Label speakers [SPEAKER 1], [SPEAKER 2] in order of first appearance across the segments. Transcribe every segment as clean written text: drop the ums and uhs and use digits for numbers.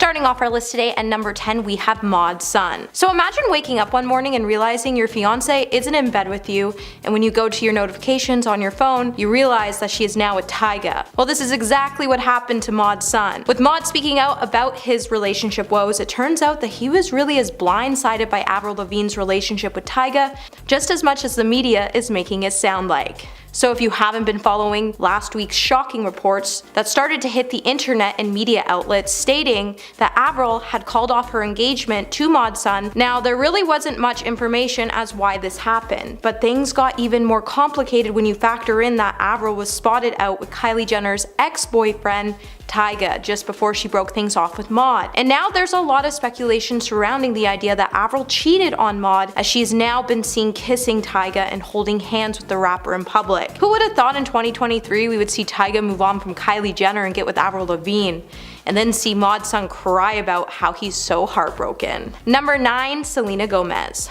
[SPEAKER 1] Starting off our list today at number 10, we have Maud's son. So imagine waking up one morning and realizing your fiance isn't in bed with you, and when you go to your notifications on your phone, you realize that she is now with Tyga. Well, this is exactly what happened to Maud's son. With Maud speaking out about his relationship woes, it turns out that he was really as blindsided by Avril Lavigne's relationship with Tyga just as much as the media is making it sound like. So if you haven't been following last week's shocking reports that started to hit the internet and media outlets stating that Avril had called off her engagement to Maud's son, now there really wasn't much information as why this happened, but things got even more complicated when you factor in that Avril was spotted out with Kylie Jenner's ex-boyfriend Tyga just before she broke things off with Maud. And now there's a lot of speculation surrounding the idea that Avril cheated on Maud, as she's now been seen kissing Tyga and holding hands with the rapper in public. Who would have thought in 2023 we would see Tyga move on from Kylie Jenner and get with Avril Lavigne, and then see Maud's son cry about how he's so heartbroken. Number 9, Selena Gomez.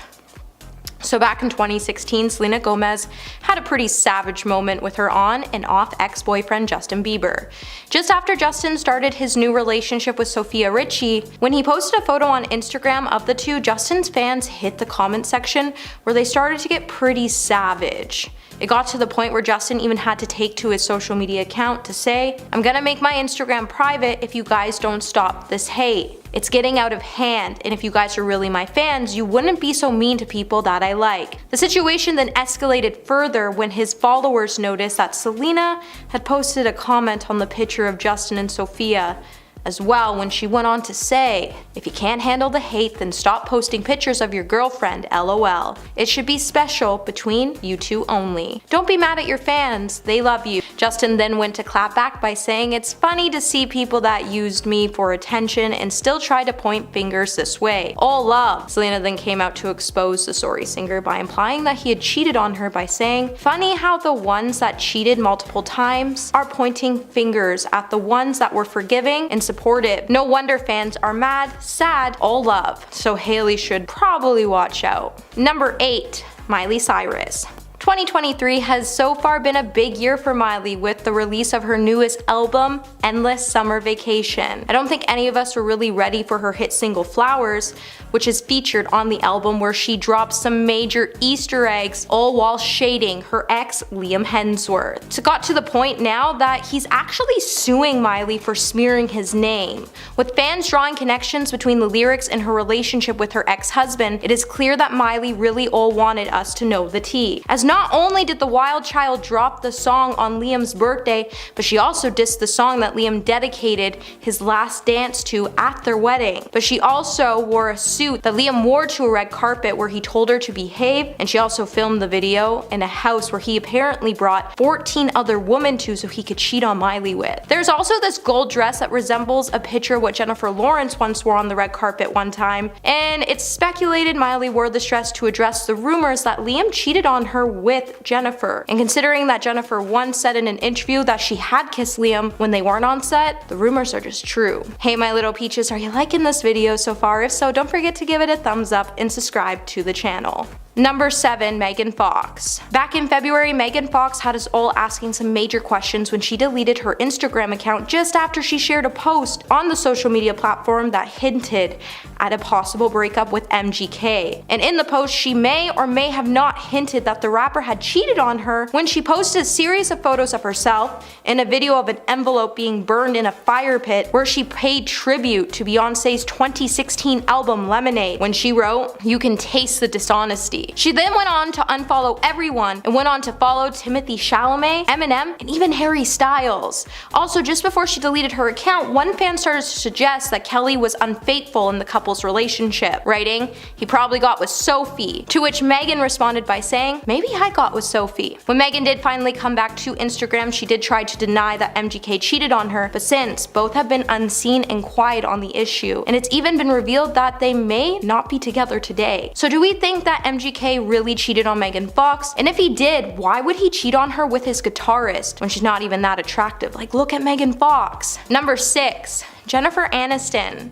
[SPEAKER 1] So back in 2016, Selena Gomez had a pretty savage moment with her on and off ex-boyfriend Justin Bieber. Just after Justin started his new relationship with Sofia Richie, when he posted a photo on Instagram of the two, Justin's fans hit the comment section where they started to get pretty savage. It got to the point where Justin even had to take to his social media account to say, "I'm gonna make my Instagram private if you guys don't stop this hate. It's getting out of hand, and if you guys are really my fans, you wouldn't be so mean to people that I like." The situation then escalated further when his followers noticed that Selena had posted a comment on the picture of Justin and Sofia as well, when she went on to say, "If you can't handle the hate, then stop posting pictures of your girlfriend, lol. It should be special between you two only. Don't be mad at your fans, they love you." Justin then went to clap back by saying, "It's funny to see people that used me for attention and still try to point fingers this way. All love." Selena then came out to expose the sorry singer by implying that he had cheated on her by saying, "Funny how the ones that cheated multiple times are pointing fingers at the ones that were forgiving and supportive. No wonder fans are mad, sad, all love." So Hailey should probably watch out. Number 8, Miley Cyrus. 2023 has so far been a big year for Miley with the release of her newest album, Endless Summer Vacation. I don't think any of us were really ready for her hit single Flowers, which is featured on the album, where she drops some major Easter eggs, all while shading her ex Liam Hemsworth. So it got to the point now that he's actually suing Miley for smearing his name. With fans drawing connections between the lyrics and her relationship with her ex-husband, it is clear that Miley really all wanted us to know the tea. As not only did the Wild Child drop the song on Liam's birthday, but she also dissed the song that Liam dedicated his last dance to at their wedding. But she also wore a suit that Liam wore to a red carpet where he told her to behave, and she also filmed the video in a house where he apparently brought 14 other women to so he could cheat on Miley with. There's also this gold dress that resembles a picture of what Jennifer Lawrence once wore on the red carpet one time, and it's speculated Miley wore this dress to address the rumors that Liam cheated on her with Jennifer. And considering that Jennifer once said in an interview that she had kissed Liam when they weren't on set, the rumors are just true. Hey my little peaches, are you liking this video so far? If so, don't forget to give it a thumbs up and subscribe to the channel. Number 7, Megan Fox. Back in February, Megan Fox had us all asking some major questions when she deleted her Instagram account just after she shared a post on the social media platform that hinted at a possible breakup with MGK. And in the post, she may or may have not hinted that the rapper had cheated on her when she posted a series of photos of herself and a video of an envelope being burned in a fire pit where she paid tribute to Beyonce's 2016 album Lemonade, when she wrote, "You can taste the dishonesty." She then went on to unfollow everyone and went on to follow Timothée Chalamet, Eminem, and even Harry Styles. Also, just before she deleted her account, one fan started to suggest that Kelly was unfaithful in the couple's relationship, writing, "He probably got with Sophie," to which Megan responded by saying, "Maybe I got with Sophie." When Megan did finally come back to Instagram, she did try to deny that MGK cheated on her, but since both have been unseen and quiet on the issue, and it's even been revealed that they may not be together today. So do we think that MGK really cheated on Megan Fox? And if he did, why would he cheat on her with his guitarist when she's not even that attractive? Like, look at Megan Fox. Number 6, Jennifer Aniston.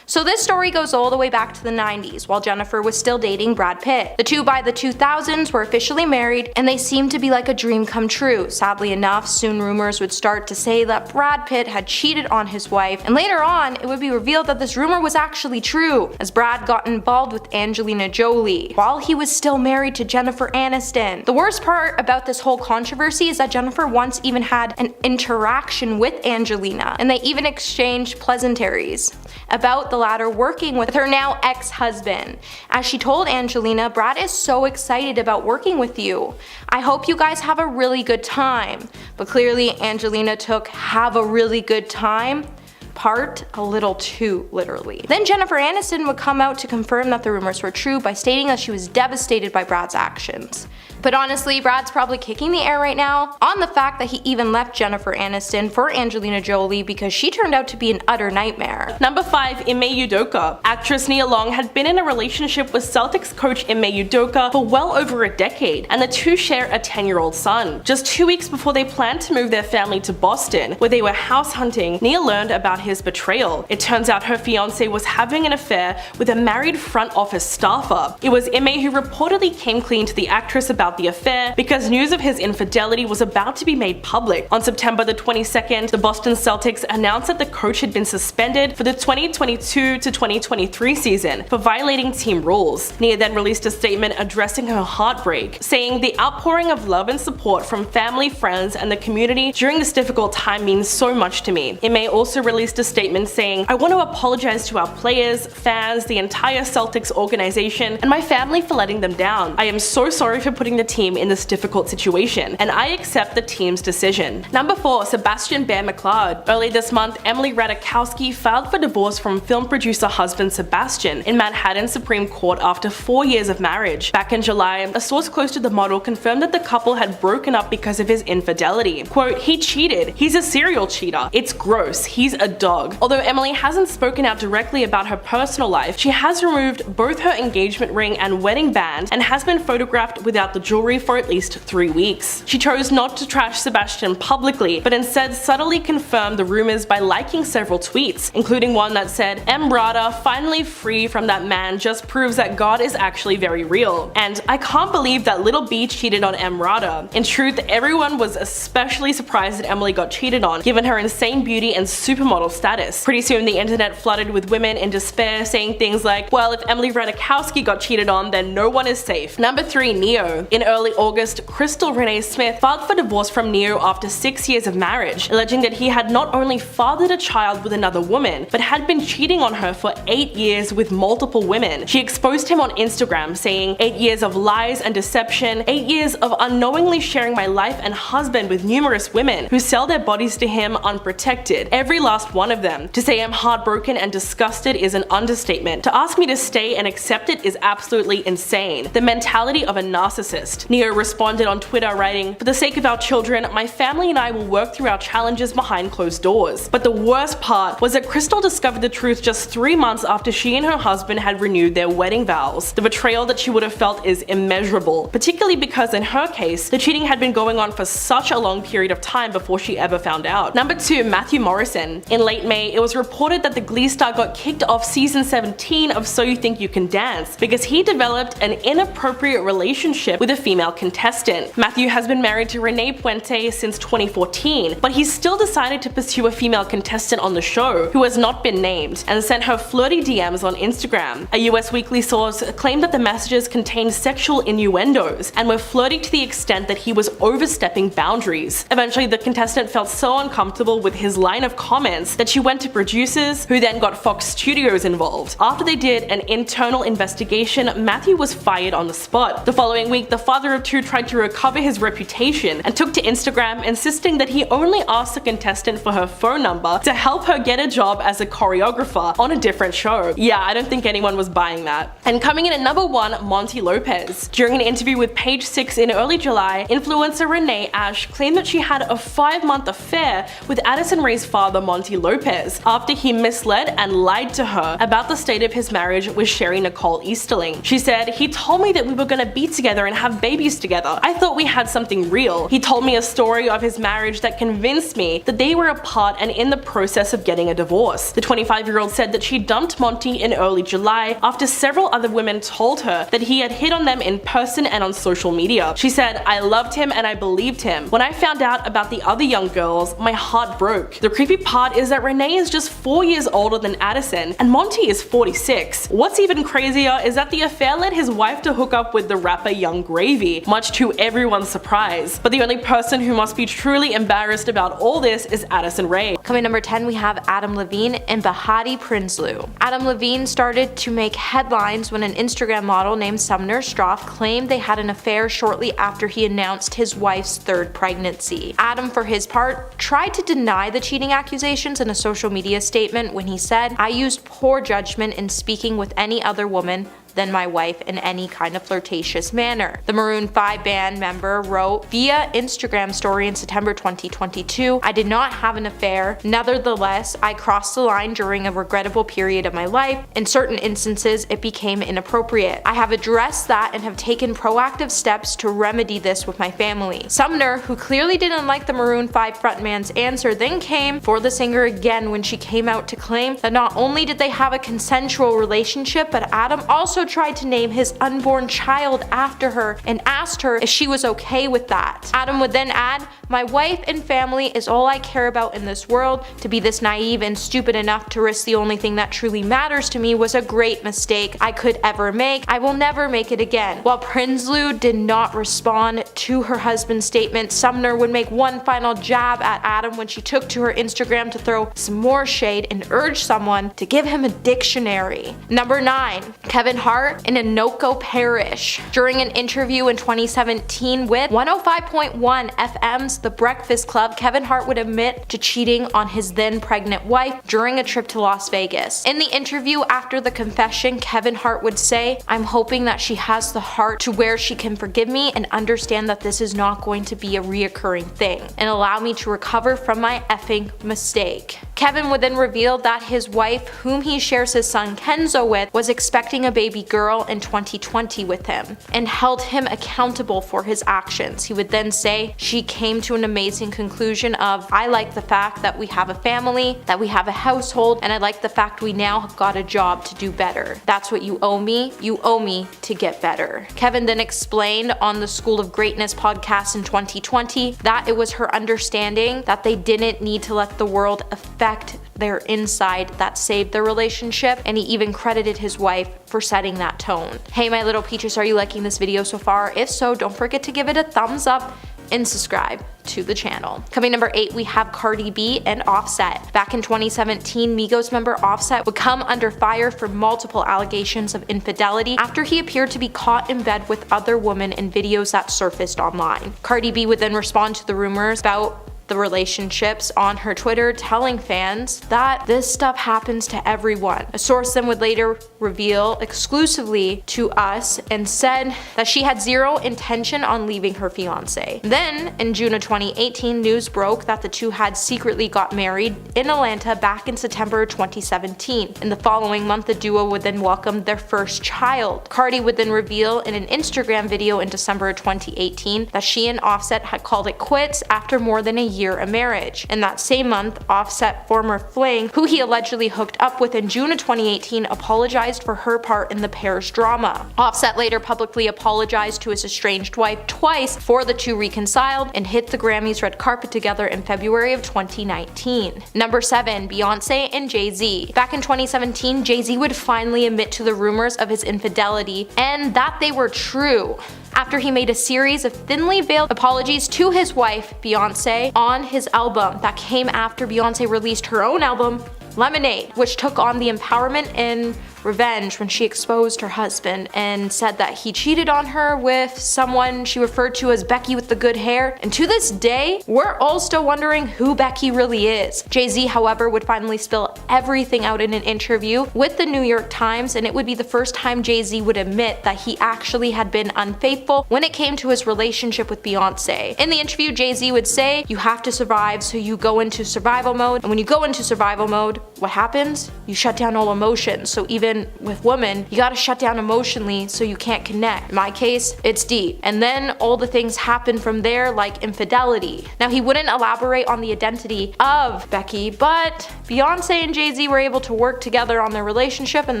[SPEAKER 1] So this story goes all the way back to the 90s, while Jennifer was still dating Brad Pitt. The two by the 2000s were officially married, and they seemed to be like a dream come true. Sadly enough, soon rumors would start to say that Brad Pitt had cheated on his wife, and later on, it would be revealed that this rumor was actually true, as Brad got involved with Angelina Jolie, while he was still married to Jennifer Aniston. The worst part about this whole controversy is that Jennifer once even had an interaction with Angelina, and they even exchanged pleasantries about the latter working with her now ex-husband. As she told Angelina, "Brad is so excited about working with you. I hope you guys have a really good time." But clearly Angelina took "have a really good time" part a little too literally. Then Jennifer Aniston would come out to confirm that the rumors were true by stating that she was devastated by Brad's actions. But honestly, Brad's probably kicking the air right now on the fact that he even left Jennifer Aniston for Angelina Jolie because she turned out to be an utter nightmare.
[SPEAKER 2] Number 5. Ime Udoka. Actress Nia Long had been in a relationship with Celtics coach Ime Udoka for well over a decade, and the two share a 10-year-old son. Just 2 weeks before they planned to move their family to Boston, where they were house hunting, Nia learned about his betrayal. It turns out her fiance was having an affair with a married front office staffer. It was Ime who reportedly came clean to the actress about the affair because news of his infidelity was about to be made public. On September the 22nd, the Boston Celtics announced that the coach had been suspended for the 2022 to 2023 season for violating team rules. Nia then released a statement addressing her heartbreak, saying, "The outpouring of love and support from family, friends, and the community during this difficult time means so much to me." Ime also released a statement saying, "I want to apologize to our players, fans, the entire Celtics organization, and my family for letting them down. I am so sorry for putting the team in this difficult situation, and I accept the team's decision." Number 4. Sebastian Bear McLeod. Early this month, Emily Ratajkowski filed for divorce from film producer husband Sebastian in Manhattan Supreme Court after 4 years of marriage. Back in July, a source close to the model confirmed that the couple had broken up because of his infidelity. Quote, "He cheated. He's a serial cheater. It's gross. He's a dog." Although Emily hasn't spoken out directly about her personal life, she has removed both her engagement ring and wedding band and has been photographed without the jewelry for at least 3 weeks. She chose not to trash Sebastian publicly, but instead subtly confirmed the rumors by liking several tweets, including one that said, "Emrata, finally free from that man, just proves that God is actually very real." And "I can't believe that little B cheated on Emrata." In truth, everyone was especially surprised that Emily got cheated on, given her insane beauty and supermodel status. Pretty soon the internet flooded with women in despair saying things like, "Well, if Emily Ratajkowski got cheated on, then no one is safe." Number 3. Neo. In early August, Crystal Renee Smith filed for divorce from Neo after 6 years of marriage, alleging that he had not only fathered a child with another woman, but had been cheating on her for 8 years with multiple women. She exposed him on Instagram, saying, "8 years of lies and deception, 8 years of unknowingly sharing my life and husband with numerous women who sell their bodies to him unprotected, every last one of them. To say I'm heartbroken and disgusted is an understatement. To ask me to stay and accept it is absolutely insane. The mentality of a narcissist." Neo responded on Twitter writing, "For the sake of our children, my family and I will work through our challenges behind closed doors." But the worst part was that Crystal discovered the truth just 3 months after she and her husband had renewed their wedding vows. The betrayal that she would have felt is immeasurable, particularly because in her case, the cheating had been going on for such a long period of time before she ever found out. Number 2. Matthew Morrison. In late May, it was reported that the Glee star got kicked off season 17 of So You Think You Can Dance because he developed an inappropriate relationship with a female contestant. Matthew has been married to Renee Puente since 2014, but he's still decided to pursue a female contestant on the show, who has not been named, and sent her flirty DMs on Instagram. A US Weekly source claimed that the messages contained sexual innuendos and were flirty to the extent that he was overstepping boundaries. Eventually, the contestant felt so uncomfortable with his line of comments that she went to producers, who then got Fox Studios involved. After they did an internal investigation, Matthew was fired on the spot. The following week, the father of two tried to recover his reputation and took to Instagram insisting that he only asked the contestant for her phone number to help her get a job as a choreographer on a different show. Yeah, I don't think anyone was buying that. And coming in at number 1, Monty Lopez. During an interview with Page 6 in early July, influencer Renee Ash claimed that she had a 5-month affair with Addison Rae's father, Monty Lopez. Lopez after he misled and lied to her about the state of his marriage with Sherry Nicole Easterling. She said, "He told me that we were gonna be together and have babies together. I thought we had something real. He told me a story of his marriage that convinced me that they were apart and in the process of getting a divorce." The 25-year-old said that she dumped Monty in early July after several other women told her that he had hit on them in person and on social media. She said, "I loved him and I believed him. When I found out about the other young girls, my heart broke." The creepy part is that Renee is just 4 years older than Addison, and Monty is 46. What's even crazier is that the affair led his wife to hook up with the rapper Young Gravy, much to everyone's surprise. But the only person who must be truly embarrassed about all this is Addison Rae.
[SPEAKER 1] Coming number 10, we have Adam Levine and Behati Prinsloo. Adam Levine started to make headlines when an Instagram model named Sumner Stroff claimed they had an affair shortly after he announced his wife's third pregnancy. Adam, for his part, tried to deny the cheating accusations in a social media statement when he said, "I used poor judgment in speaking with any other woman than my wife in any kind of flirtatious manner." The Maroon 5 band member wrote via Instagram story in September 2022, "I did not have an affair. Nevertheless, I crossed the line during a regrettable period of my life. In certain instances, it became inappropriate. I have addressed that and have taken proactive steps to remedy this with my family." Sumner, who clearly didn't like the Maroon 5 frontman's answer, then came for the singer again when she came out to claim that not only did they have a consensual relationship, but Adam also tried to name his unborn child after her and asked her if she was okay with that. Adam would then add, "My wife and family is all I care about in this world. To be this naive and stupid enough to risk the only thing that truly matters to me was a great mistake I could ever make. I will never make it again." While Prinsloo did not respond to her husband's statement, Sumner would make one final jab at Adam when she took to her Instagram to throw some more shade and urge someone to give him a dictionary. Number 9. Kevin Hart in Anoka Parish. During an interview in 2017 with 105.1 FM's The Breakfast Club, Kevin Hart would admit to cheating on his then pregnant wife during a trip to Las Vegas. In the interview after the confession, Kevin Hart would say, "I'm hoping that she has the heart to where she can forgive me and understand that this is not going to be a reoccurring thing and allow me to recover from my effing mistake." Kevin would then reveal that his wife, whom he shares his son Kenzo with, was expecting a baby girl in 2020 with him and held him accountable for his actions. He would then say, "She came to an amazing conclusion of, I like the fact that we have a family, that we have a household, and I like the fact we now have got a job to do better. That's what you owe me. You owe me to get better." Kevin then explained on the School of Greatness podcast in 2020 that it was her understanding that they didn't need to let the world affect their inside that saved their relationship, and he even credited his wife for setting that tone. Hey my little peaches, are you liking this video so far? If so, don't forget to give it a thumbs up and subscribe to the channel. Coming number 8, we have Cardi B and Offset. Back in 2017, Migos member Offset would come under fire for multiple allegations of infidelity after he appeared to be caught in bed with other women in videos that surfaced online. Cardi B would then respond to the rumors about the relationships on her Twitter, telling fans that this stuff happens to everyone. A source then would later reveal exclusively to us and said that she had zero intention on leaving her fiance. Then, in June of 2018, news broke that the two had secretly got married in Atlanta back in September 2017. In the following month, the duo would then welcome their first child. Cardi would then reveal in an Instagram video in December 2018 that she and Offset had called it quits after more than a year of marriage. In that same month, Offset former fling, who he allegedly hooked up with in June of 2018, apologized for her part in the pair's drama. Offset later publicly apologized to his estranged wife twice before the two reconciled and hit the Grammys red carpet together in February of 2019. Number 7, Beyonce and Jay-Z. Back in 2017, Jay-Z would finally admit to the rumors of his infidelity and that they were true, after he made a series of thinly veiled apologies to his wife, Beyonce, on his album that came after Beyonce released her own album, Lemonade, which took on the empowerment and revenge when she exposed her husband and said that he cheated on her with someone she referred to as Becky with the good hair. And to this day, we're all still wondering who Becky really is. Jay-Z, however, would finally spill everything out in an interview with the New York Times, and it would be the first time Jay-Z would admit that he actually had been unfaithful when it came to his relationship with Beyonce. In the interview, Jay-Z would say, "You have to survive, so you go into survival mode, and when you go into survival mode, what happens? You shut down all emotions. So even with women, you gotta shut down emotionally so you can't connect. In my case, it's deep." And then all the things happen from there, like infidelity. Now, he wouldn't elaborate on the identity of Becky, but Beyonce and Jay-Z were able to work together on their relationship, and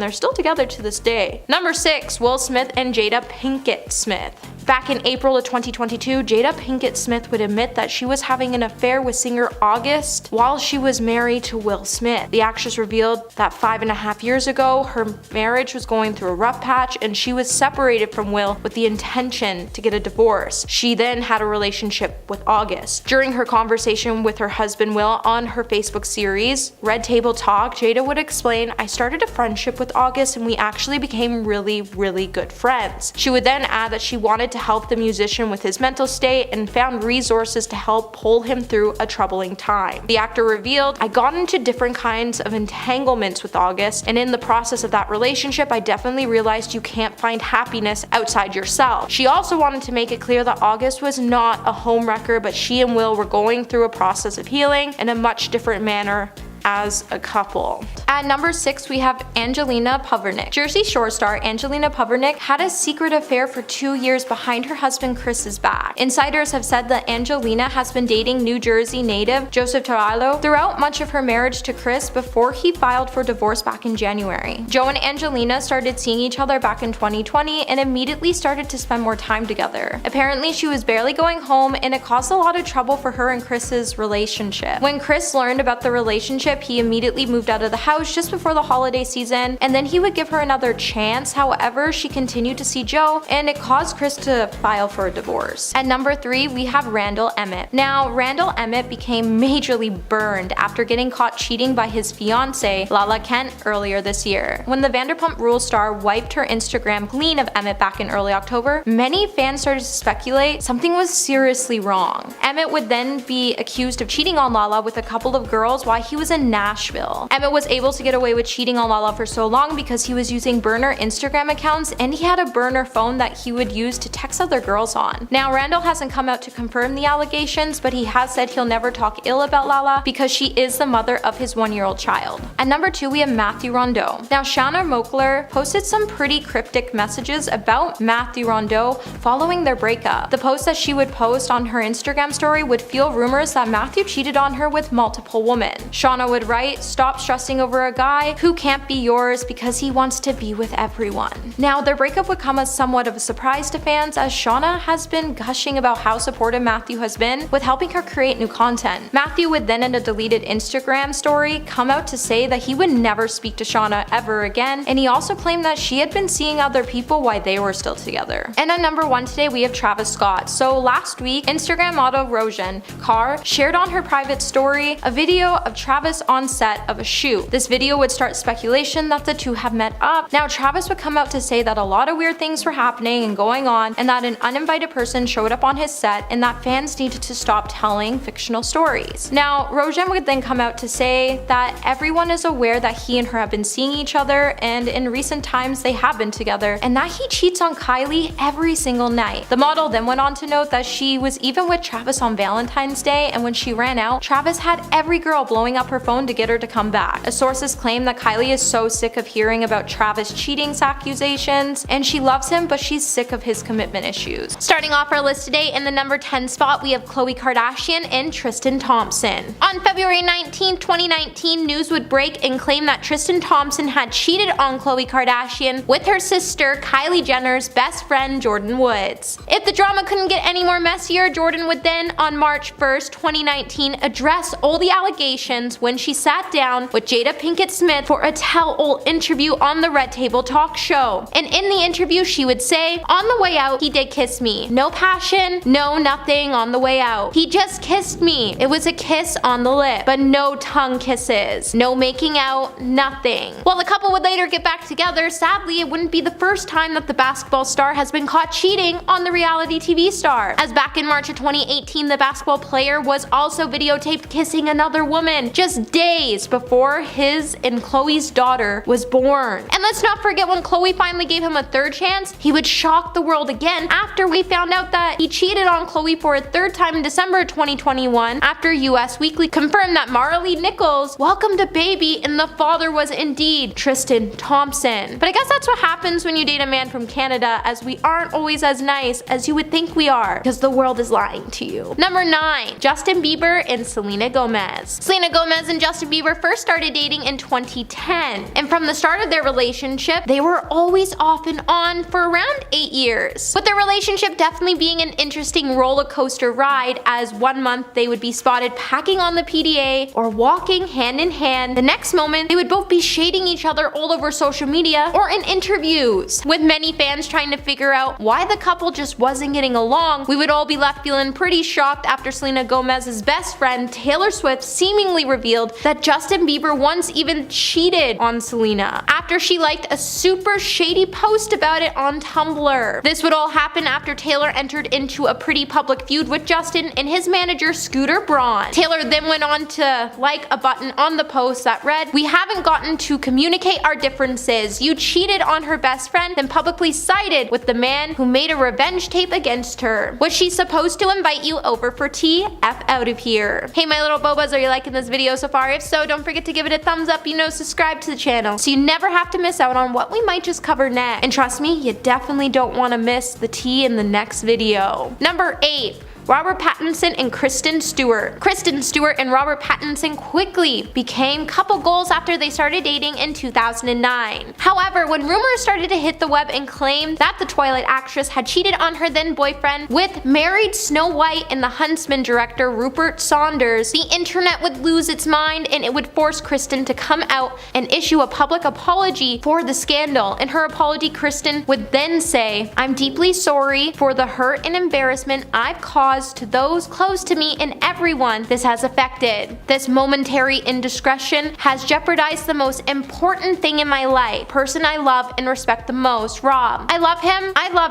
[SPEAKER 1] they're still together to this day. Number 6, Will Smith and Jada Pinkett Smith. Back in April of 2022, Jada Pinkett Smith would admit that she was having an affair with singer August while she was married to Will Smith. The actress revealed that 5.5 years ago, her marriage was going through a rough patch and she was separated from Will with the intention to get a divorce. She then had a relationship with August. During her conversation with her husband Will on her Facebook series, Red Table Talk, Jada would explain, "I started a friendship with August and we actually became really, really good friends." She would then add that she wanted to help the musician with his mental state and found resources to help pull him through a troubling time. The actor revealed, "I got into different kinds of entanglements with August, and in the process of that relationship, I definitely realized you can't find happiness outside yourself." She also wanted to make it clear that August was not a homewrecker, but she and Will were going through a process of healing in a much different manner as a couple. At number 6, we have Angelina Purnick. Jersey Shore star Angelina Purnick had a secret affair for 2 years behind her husband Chris's back. Insiders have said that Angelina has been dating New Jersey native Joseph Tarallo throughout much of her marriage to Chris before he filed for divorce back in January. Joe and Angelina started seeing each other back in 2020 and immediately started to spend more time together. Apparently, she was barely going home, and it caused a lot of trouble for her and Chris's relationship. When Chris learned about the relationship, he immediately moved out of the house just before the holiday season, and then he would give her another chance. However, she continued to see Joe, and it caused Chris to file for a divorce. At number 3, we have Randall Emmett. Now, Randall Emmett became majorly burned after getting caught cheating by his fiancée, Lala Kent, earlier this year. When the Vanderpump Rules star wiped her Instagram clean of Emmett back in early October, many fans started to speculate something was seriously wrong. Emmett would then be accused of cheating on Lala with a couple of girls while he was in Nashville. Emmett was able to get away with cheating on Lala for so long because he was using burner Instagram accounts, and he had a burner phone that he would use to text other girls on. Now, Randall hasn't come out to confirm the allegations, but he has said he'll never talk ill about Lala because she is the mother of his 1-year-old child. At number 2, we have Matthew Rondeau. Now, Shauna Moakler posted some pretty cryptic messages about Matthew Rondeau following their breakup. The post that she would post on her Instagram story would fuel rumors that Matthew cheated on her with multiple women. Shauna would write, "Stop stressing over a guy who can't be yours because he wants to be with everyone." Now, their breakup would come as somewhat of a surprise to fans, as Shauna has been gushing about how supportive Matthew has been with helping her create new content. Matthew would then, in a deleted Instagram story, come out to say that he would never speak to Shauna ever again, and he also claimed that she had been seeing other people while they were still together. And at number 1 today, we have Travis Scott. So last week, Instagram model Rojan Carr shared on her private story a video of Travis on set of a shoot. This video would start speculation that the two have met up. Now, Travis would come out to say that a lot of weird things were happening and going on, and that an uninvited person showed up on his set, and that fans needed to stop telling fictional stories. Now, Rojan would then come out to say that everyone is aware that he and her have been seeing each other, and in recent times they have been together, and that he cheats on Kylie every single night. The model then went on to note that she was even with Travis on Valentine's Day, and when she ran out, Travis had every girl blowing up her phone to get her to come back. As sources claim that Kylie is so sick of hearing about Travis' cheating accusations, and she loves him, but she's sick of his commitment issues. Starting off our list today, in the number 10 spot, we have Khloe Kardashian and Tristan Thompson. On February 19, 2019, news would break and claim that Tristan Thompson had cheated on Khloe Kardashian with her sister Kylie Jenner's best friend Jordyn Woods. If the drama couldn't get any more messier, Jordyn would then, on March 1st, 2019, address all the allegations when she sat down with Jada Pinkett Smith for a tell-all interview on the Red Table Talk Show. And in the interview, she would say, "On the way out, he did kiss me. No passion, no nothing on the way out. He just kissed me. It was a kiss on the lip, but no tongue kisses. No making out, nothing." While the couple would later get back together, sadly, it wouldn't be the first time that the basketball star has been caught cheating on the reality TV star, as back in March of 2018, the basketball player was also videotaped kissing another woman just days before his and Khloe's daughter was born. And let's not forget, when Khloe finally gave him a third chance, he would shock the world again after we found out that he cheated on Khloe for a third time in December 2021 after US Weekly confirmed that Marley Nichols welcomed a baby and the father was indeed Tristan Thompson. But I guess that's what happens when you date a man from Canada, as we aren't always as nice as you would think we are, because the world is lying to you. Number 9. Justin Bieber and Selena Gomez. Selena Gomez and Justin Bieber first started dating in 2010, and from the start of their relationship, they were always off and on for around 8 years, with their relationship definitely being an interesting roller coaster ride, as one month they would be spotted packing on the PDA or walking hand in hand. The next moment, they would both be shading each other all over social media or in interviews. With many fans trying to figure out why the couple just wasn't getting along, we would all be left feeling pretty shocked after Selena Gomez's best friend Taylor Swift seemingly revealed that Justin Bieber once even cheated on Selena after she liked a super shady post about it on Tumblr. This would all happen after Taylor entered into a pretty public feud with Justin and his manager Scooter Braun. Taylor then went on to like a button on the post that read, "We haven't gotten to communicate our differences. You cheated on her best friend, then publicly sided with the man who made a revenge tape against her. Was she supposed to invite you over for tea? F out of here." Hey my little bobas, are you liking this video so far? If so, don't forget to give it a thumbs up, subscribe to the channel so you never have to miss out on what we might just cover next. And trust me, you definitely don't want to miss the tea in the next video. Number 8. Robert Pattinson and Kristen Stewart. Kristen Stewart and Robert Pattinson quickly became couple goals after they started dating in 2009. However, when rumors started to hit the web and claimed that the Twilight actress had cheated on her then boyfriend with married Snow White and the Huntsman director Rupert Saunders, the internet would lose its mind and it would force Kristen to come out and issue a public apology for the scandal. In her apology, Kristen would then say, "I'm deeply sorry for the hurt and embarrassment I've caused to those close to me and everyone this has affected. This momentary indiscretion has jeopardized the most important thing in my life, person I love and respect the most, Rob. I love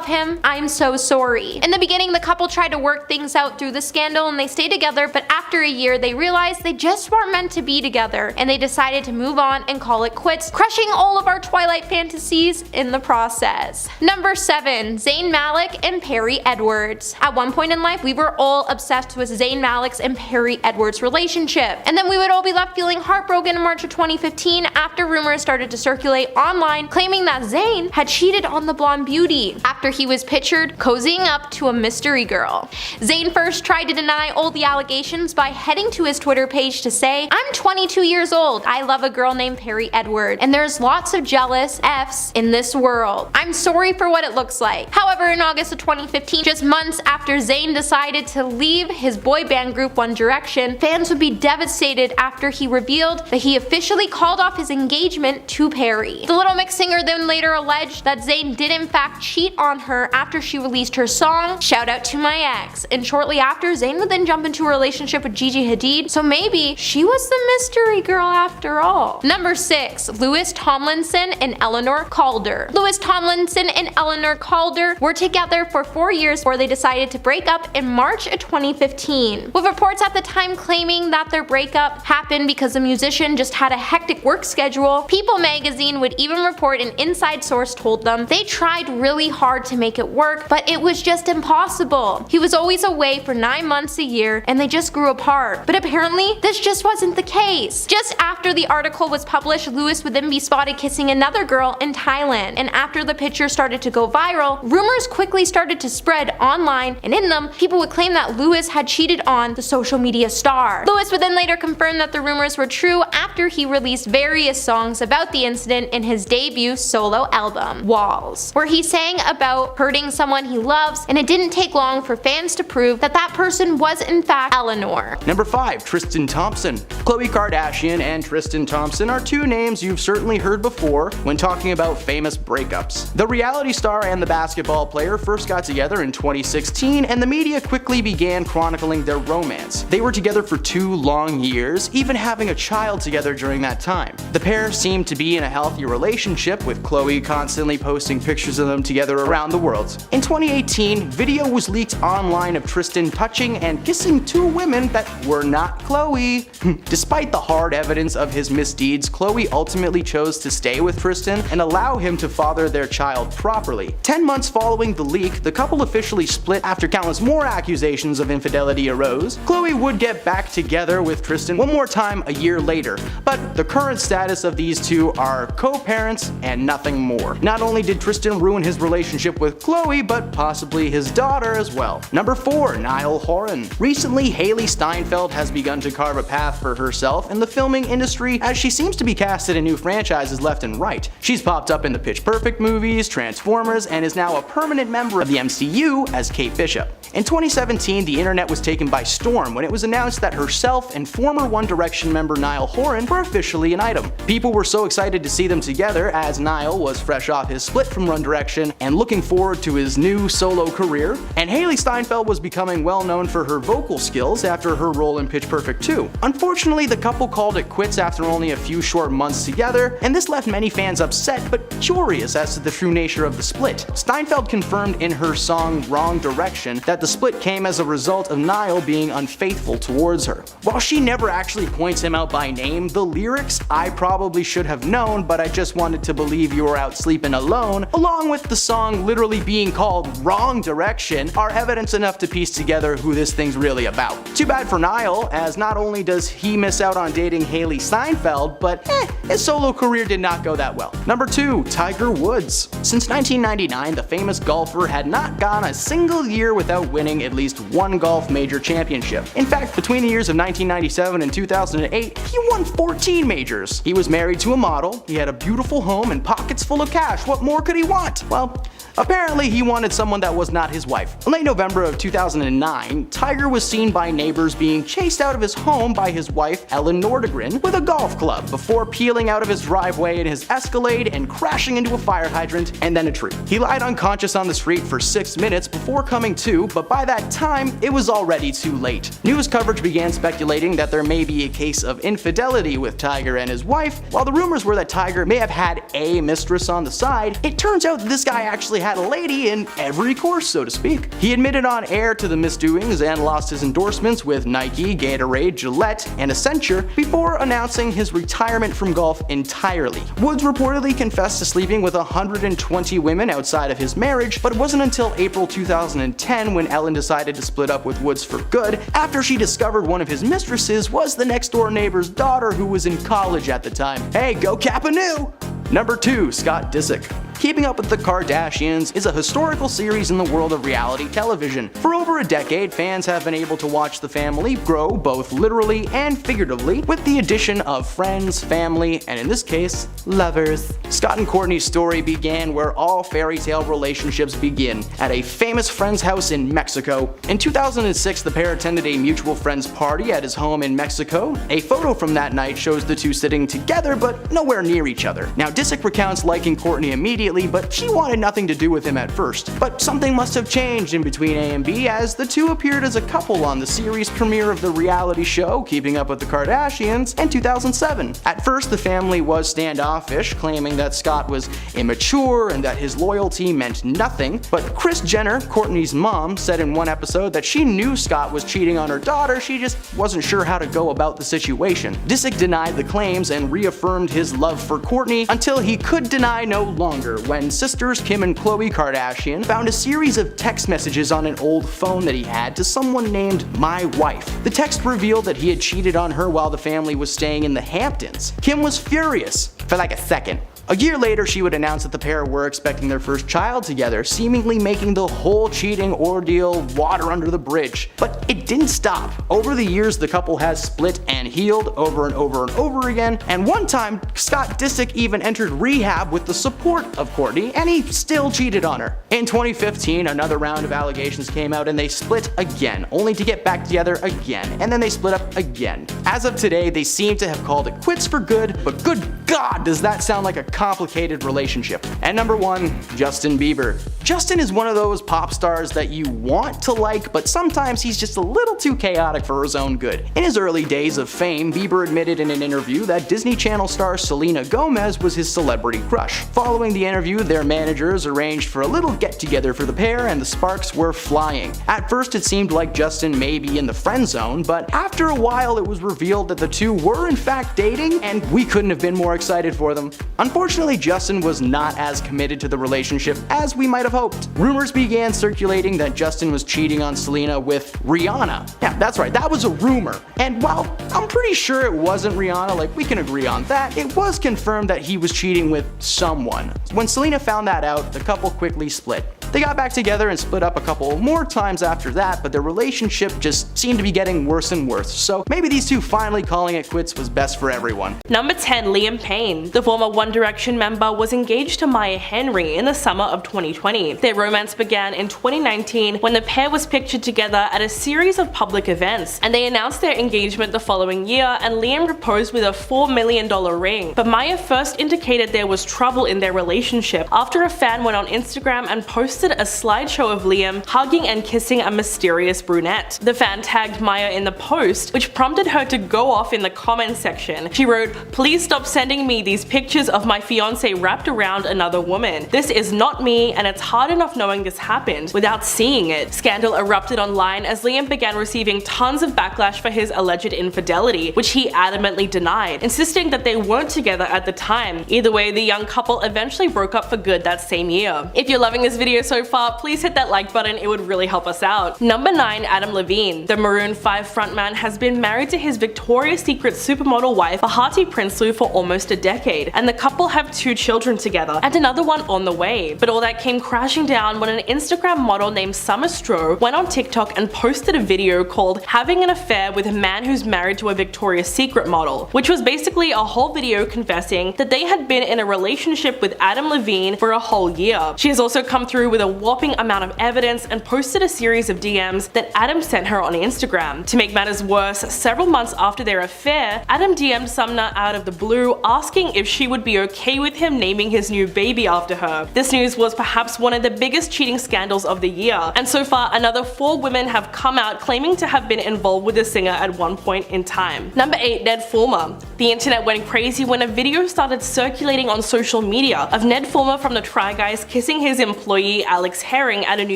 [SPEAKER 1] him, I'm so sorry." In the beginning, the couple tried to work things out through the scandal and they stayed together, but after a year, they realized they just weren't meant to be together and they decided to move on and call it quits, crushing all of our Twilight fantasies in the process. Number 7. Zayn Malik and Perry Edwards. At one point in life, we were all obsessed with Zayn Malik's and Perry Edwards' relationship. And then we would all be left feeling heartbroken in March of 2015 after rumors started to circulate online claiming that Zayn had cheated on the blonde beauty after he was pictured cozying up to a mystery girl. Zayn first tried to deny all the allegations by heading to his Twitter page to say, "I'm 22 years old. I love a girl named Perry Edwards, and there's lots of jealous F's in this world. I'm sorry for what it looks like." However, in August of 2015, just months after Zayn decided to leave his boy band group One Direction, fans would be devastated after he revealed that he officially called off his engagement to Perry. The Little Mix singer then later alleged that Zayn did in fact cheat on her after she released her song, "Shout Out to My Ex," and shortly after, Zayn would then jump into a relationship with Gigi Hadid, so maybe she was the mystery girl after all. Number 6. Louis Tomlinson and Eleanor Calder. Louis Tomlinson and Eleanor Calder were together for 4 years before they decided to break up in March of 2015, with reports at the time claiming that their breakup happened because the musician just had a hectic work schedule. People magazine would even report an inside source told them they tried really hard to make it work, but it was just impossible. He was always away for 9 months a year and they just grew apart. But apparently, this just wasn't the case. Just after the article was published, Louis would then be spotted kissing another girl in Thailand, and after the picture started to go viral, rumors quickly started to spread online, and in them, people people would claim that Lewis had cheated on the social media star. Lewis would then later confirm that the rumors were true after he released various songs about the incident in his debut solo album, Walls, where he sang about hurting someone he loves, and it didn't take long for fans to prove that that person was in fact Eleanor.
[SPEAKER 3] Number 5. Tristan Thompson. Khloe Kardashian and Tristan Thompson are two names you've certainly heard before when talking about famous breakups. The reality star and the basketball player first got together in 2016, and the media quickly began chronicling their romance. They were together for 2 long years, even having a child together during that time. The pair seemed to be in a healthy relationship, with Khloe constantly posting pictures of them together around the world. In 2018, video was leaked online of Tristan touching and kissing 2 women that were not Khloe. Despite the hard evidence of his misdeeds, Khloe ultimately chose to stay with Tristan and allow him to father their child properly. 10 months following the leak, the couple officially split after countless more accusations of infidelity arose. Khloe would get back together with Tristan one more time a year later, but the current status of these two are co-parents and nothing more. Not only did Tristan ruin his relationship with Khloe, but possibly his daughter as well. Number 4. Niall Horan. Recently, Hailee Steinfeld has begun to carve a path for herself in the filming industry, as she seems to be casted in new franchises left and right. She's popped up in the Pitch Perfect movies, Transformers, and is now a permanent member of the MCU as Kate Bishop. In 2017, the internet was taken by storm when it was announced that herself and former One Direction member Niall Horan were officially an item. People were so excited to see them together, as Niall was fresh off his split from One Direction and looking forward to his new solo career, and Hailee Steinfeld was becoming well known for her vocal skills after her role in Pitch Perfect 2. Unfortunately, the couple called it quits after only a few short months together, and this left many fans upset but curious as to the true nature of the split. Steinfeld confirmed in her song Wrong Direction that the split came as a result of Niall being unfaithful towards her. While she never actually points him out by name, the lyrics "I probably should have known, but I just wanted to believe you were out sleeping alone," along with the song literally being called Wrong Direction, are evidence enough to piece together who this thing's really about. Too bad for Niall, as not only does he miss out on dating Hailee Steinfeld, but his solo career did not go that well. Number 2. Tiger Woods. Since 1999, the famous golfer had not gone a single year without winning at least one golf major championship. In fact, between the years of 1997 and 2008, he won 14 majors. He was married to a model, he had a beautiful home and pockets full of cash. What more could he want? Well, apparently he wanted someone that was not his wife. In late November of 2009, Tiger was seen by neighbors being chased out of his home by his wife Ellen Nordegren with a golf club before peeling out of his driveway in his Escalade and crashing into a fire hydrant and then a tree. He lied unconscious on the street for 6 minutes before coming to, but by that time, it was already too late. News coverage began speculating that there may be a case of infidelity with Tiger and his wife. While the rumors were that Tiger may have had a mistress on the side, it turns out that this guy actually had a lady in every course, so to speak. He admitted on air to the misdoings and lost his endorsements with Nike, Gatorade, Gillette, and Accenture before announcing his retirement from golf entirely. Woods reportedly confessed to sleeping with 120 women outside of his marriage, but it wasn't until April 2010 when Ellen decided to split up with Woods for good, after she discovered one of his mistresses was the next door neighbor's daughter who was in college at the time. Hey, go Capanu! Number 2. Scott Disick. Keeping Up with the Kardashians is a historical series in the world of reality television. For over a decade, fans have been able to watch the family grow both literally and figuratively with the addition of friends, family, and in this case, lovers. Scott and Kourtney's story began where all fairy tale relationships begin, at a famous friend's house in Mexico. In 2006, the pair attended a mutual friend's party at his home in Mexico. A photo from that night shows the two sitting together but nowhere near each other. Now, Disick recounts liking Kourtney immediately, but she wanted nothing to do with him at first. But something must have changed in between A and B, as the two appeared as a couple on the series premiere of the reality show Keeping Up with the Kardashians in 2007. At first, the family was standoffish, claiming that Scott was immature and that his loyalty meant nothing. But Kris Jenner, Kourtney's mom, said in one episode that she knew Scott was cheating on her daughter, she just wasn't sure how to go about the situation. Disick denied the claims and reaffirmed his love for Kourtney until he could deny no longer, when sisters Kim and Khloe Kardashian found a series of text messages on an old phone that he had to someone named My Wife. The text revealed that he had cheated on her while the family was staying in the Hamptons. Kim was furious for like a second. A year later, she would announce that the pair were expecting their first child together, seemingly making the whole cheating ordeal water under the bridge. But it didn't stop. Over the years, the couple has split and healed over and over and over again, and one time, Scott Disick even entered rehab with the support of Courtney, and he still cheated on her. In 2015, another round of allegations came out and they split again, only to get back together again, and then they split up again. As of today, they seem to have called it quits for good, but good God, does that sound like a complicated relationship. And number 1, Justin Bieber. Justin is one of those pop stars that you want to like, but sometimes he's just a little too chaotic for his own good. In his early days of fame, Bieber admitted in an interview that Disney Channel star Selena Gomez was his celebrity crush. Following the interview, their managers arranged for a little get-together for the pair, and the sparks were flying. At first, it seemed like Justin may be in the friend zone, but after a while it was revealed that the two were in fact dating, and we couldn't have been more excited for them. Unfortunately, Justin was not as committed to the relationship as we might have hoped. Rumors began circulating that Justin was cheating on Selena with Rihanna. Yeah, that's right, that was a rumor. And while I'm pretty sure it wasn't Rihanna, like we can agree on that, it was confirmed that he was cheating with someone. When Selena found that out, the couple quickly split. They got back together and split up a couple more times after that, but their relationship just seemed to be getting worse and worse, so maybe these two finally calling it quits was best for everyone.
[SPEAKER 2] Number 10, Liam Payne. The former One Direction member was engaged to Maya Henry in the summer of 2020. Their romance began in 2019 when the pair was pictured together at a series of public events, and they announced their engagement the following year, and Liam proposed with a $4 million ring. But Maya first indicated there was trouble in their relationship after a fan went on Instagram and posted a slideshow of Liam hugging and kissing a mysterious brunette. The fan tagged Maya in the post, which prompted her to go off in the comments section. She wrote, "Please stop sending me these pictures of my fiance wrapped around another woman. This is not me, and it's hard enough knowing this happened without seeing it." Scandal erupted online as Liam began receiving tons of backlash for his alleged infidelity, which he adamantly denied, insisting that they weren't together at the time. Either way, the young couple eventually broke up for good that same year. If you're loving this video so far, please hit that like button, it would really help us out. Number 9, Adam Levine. The Maroon 5 frontman has been married to his Victoria's Secret supermodel wife, Bahati Prinsloo, for almost a decade, and the couple have 2 children together, and another one on the way. But all that came crashing down when an Instagram model named Summer Stroh went on TikTok and posted a video called "Having an Affair with a Man Who's Married to a Victoria's Secret Model," which was basically a whole video confessing that they had been in a relationship with Adam Levine for a whole year. She has also come through with a whopping amount of evidence and posted a series of DMs that Adam sent her on Instagram. To make matters worse, several months after their affair, Adam DM'd Sumner out of the blue asking if she would be okay with him naming his new baby after her. This news was perhaps one of the biggest cheating scandals of the year, and so far another 4 women have come out claiming to have been involved with the singer at one point in time. Number 8, Ned Fulmer. The internet went crazy when a video started circulating on social media of Ned Fulmer from the Try Guys kissing his employee Alex Herring at a New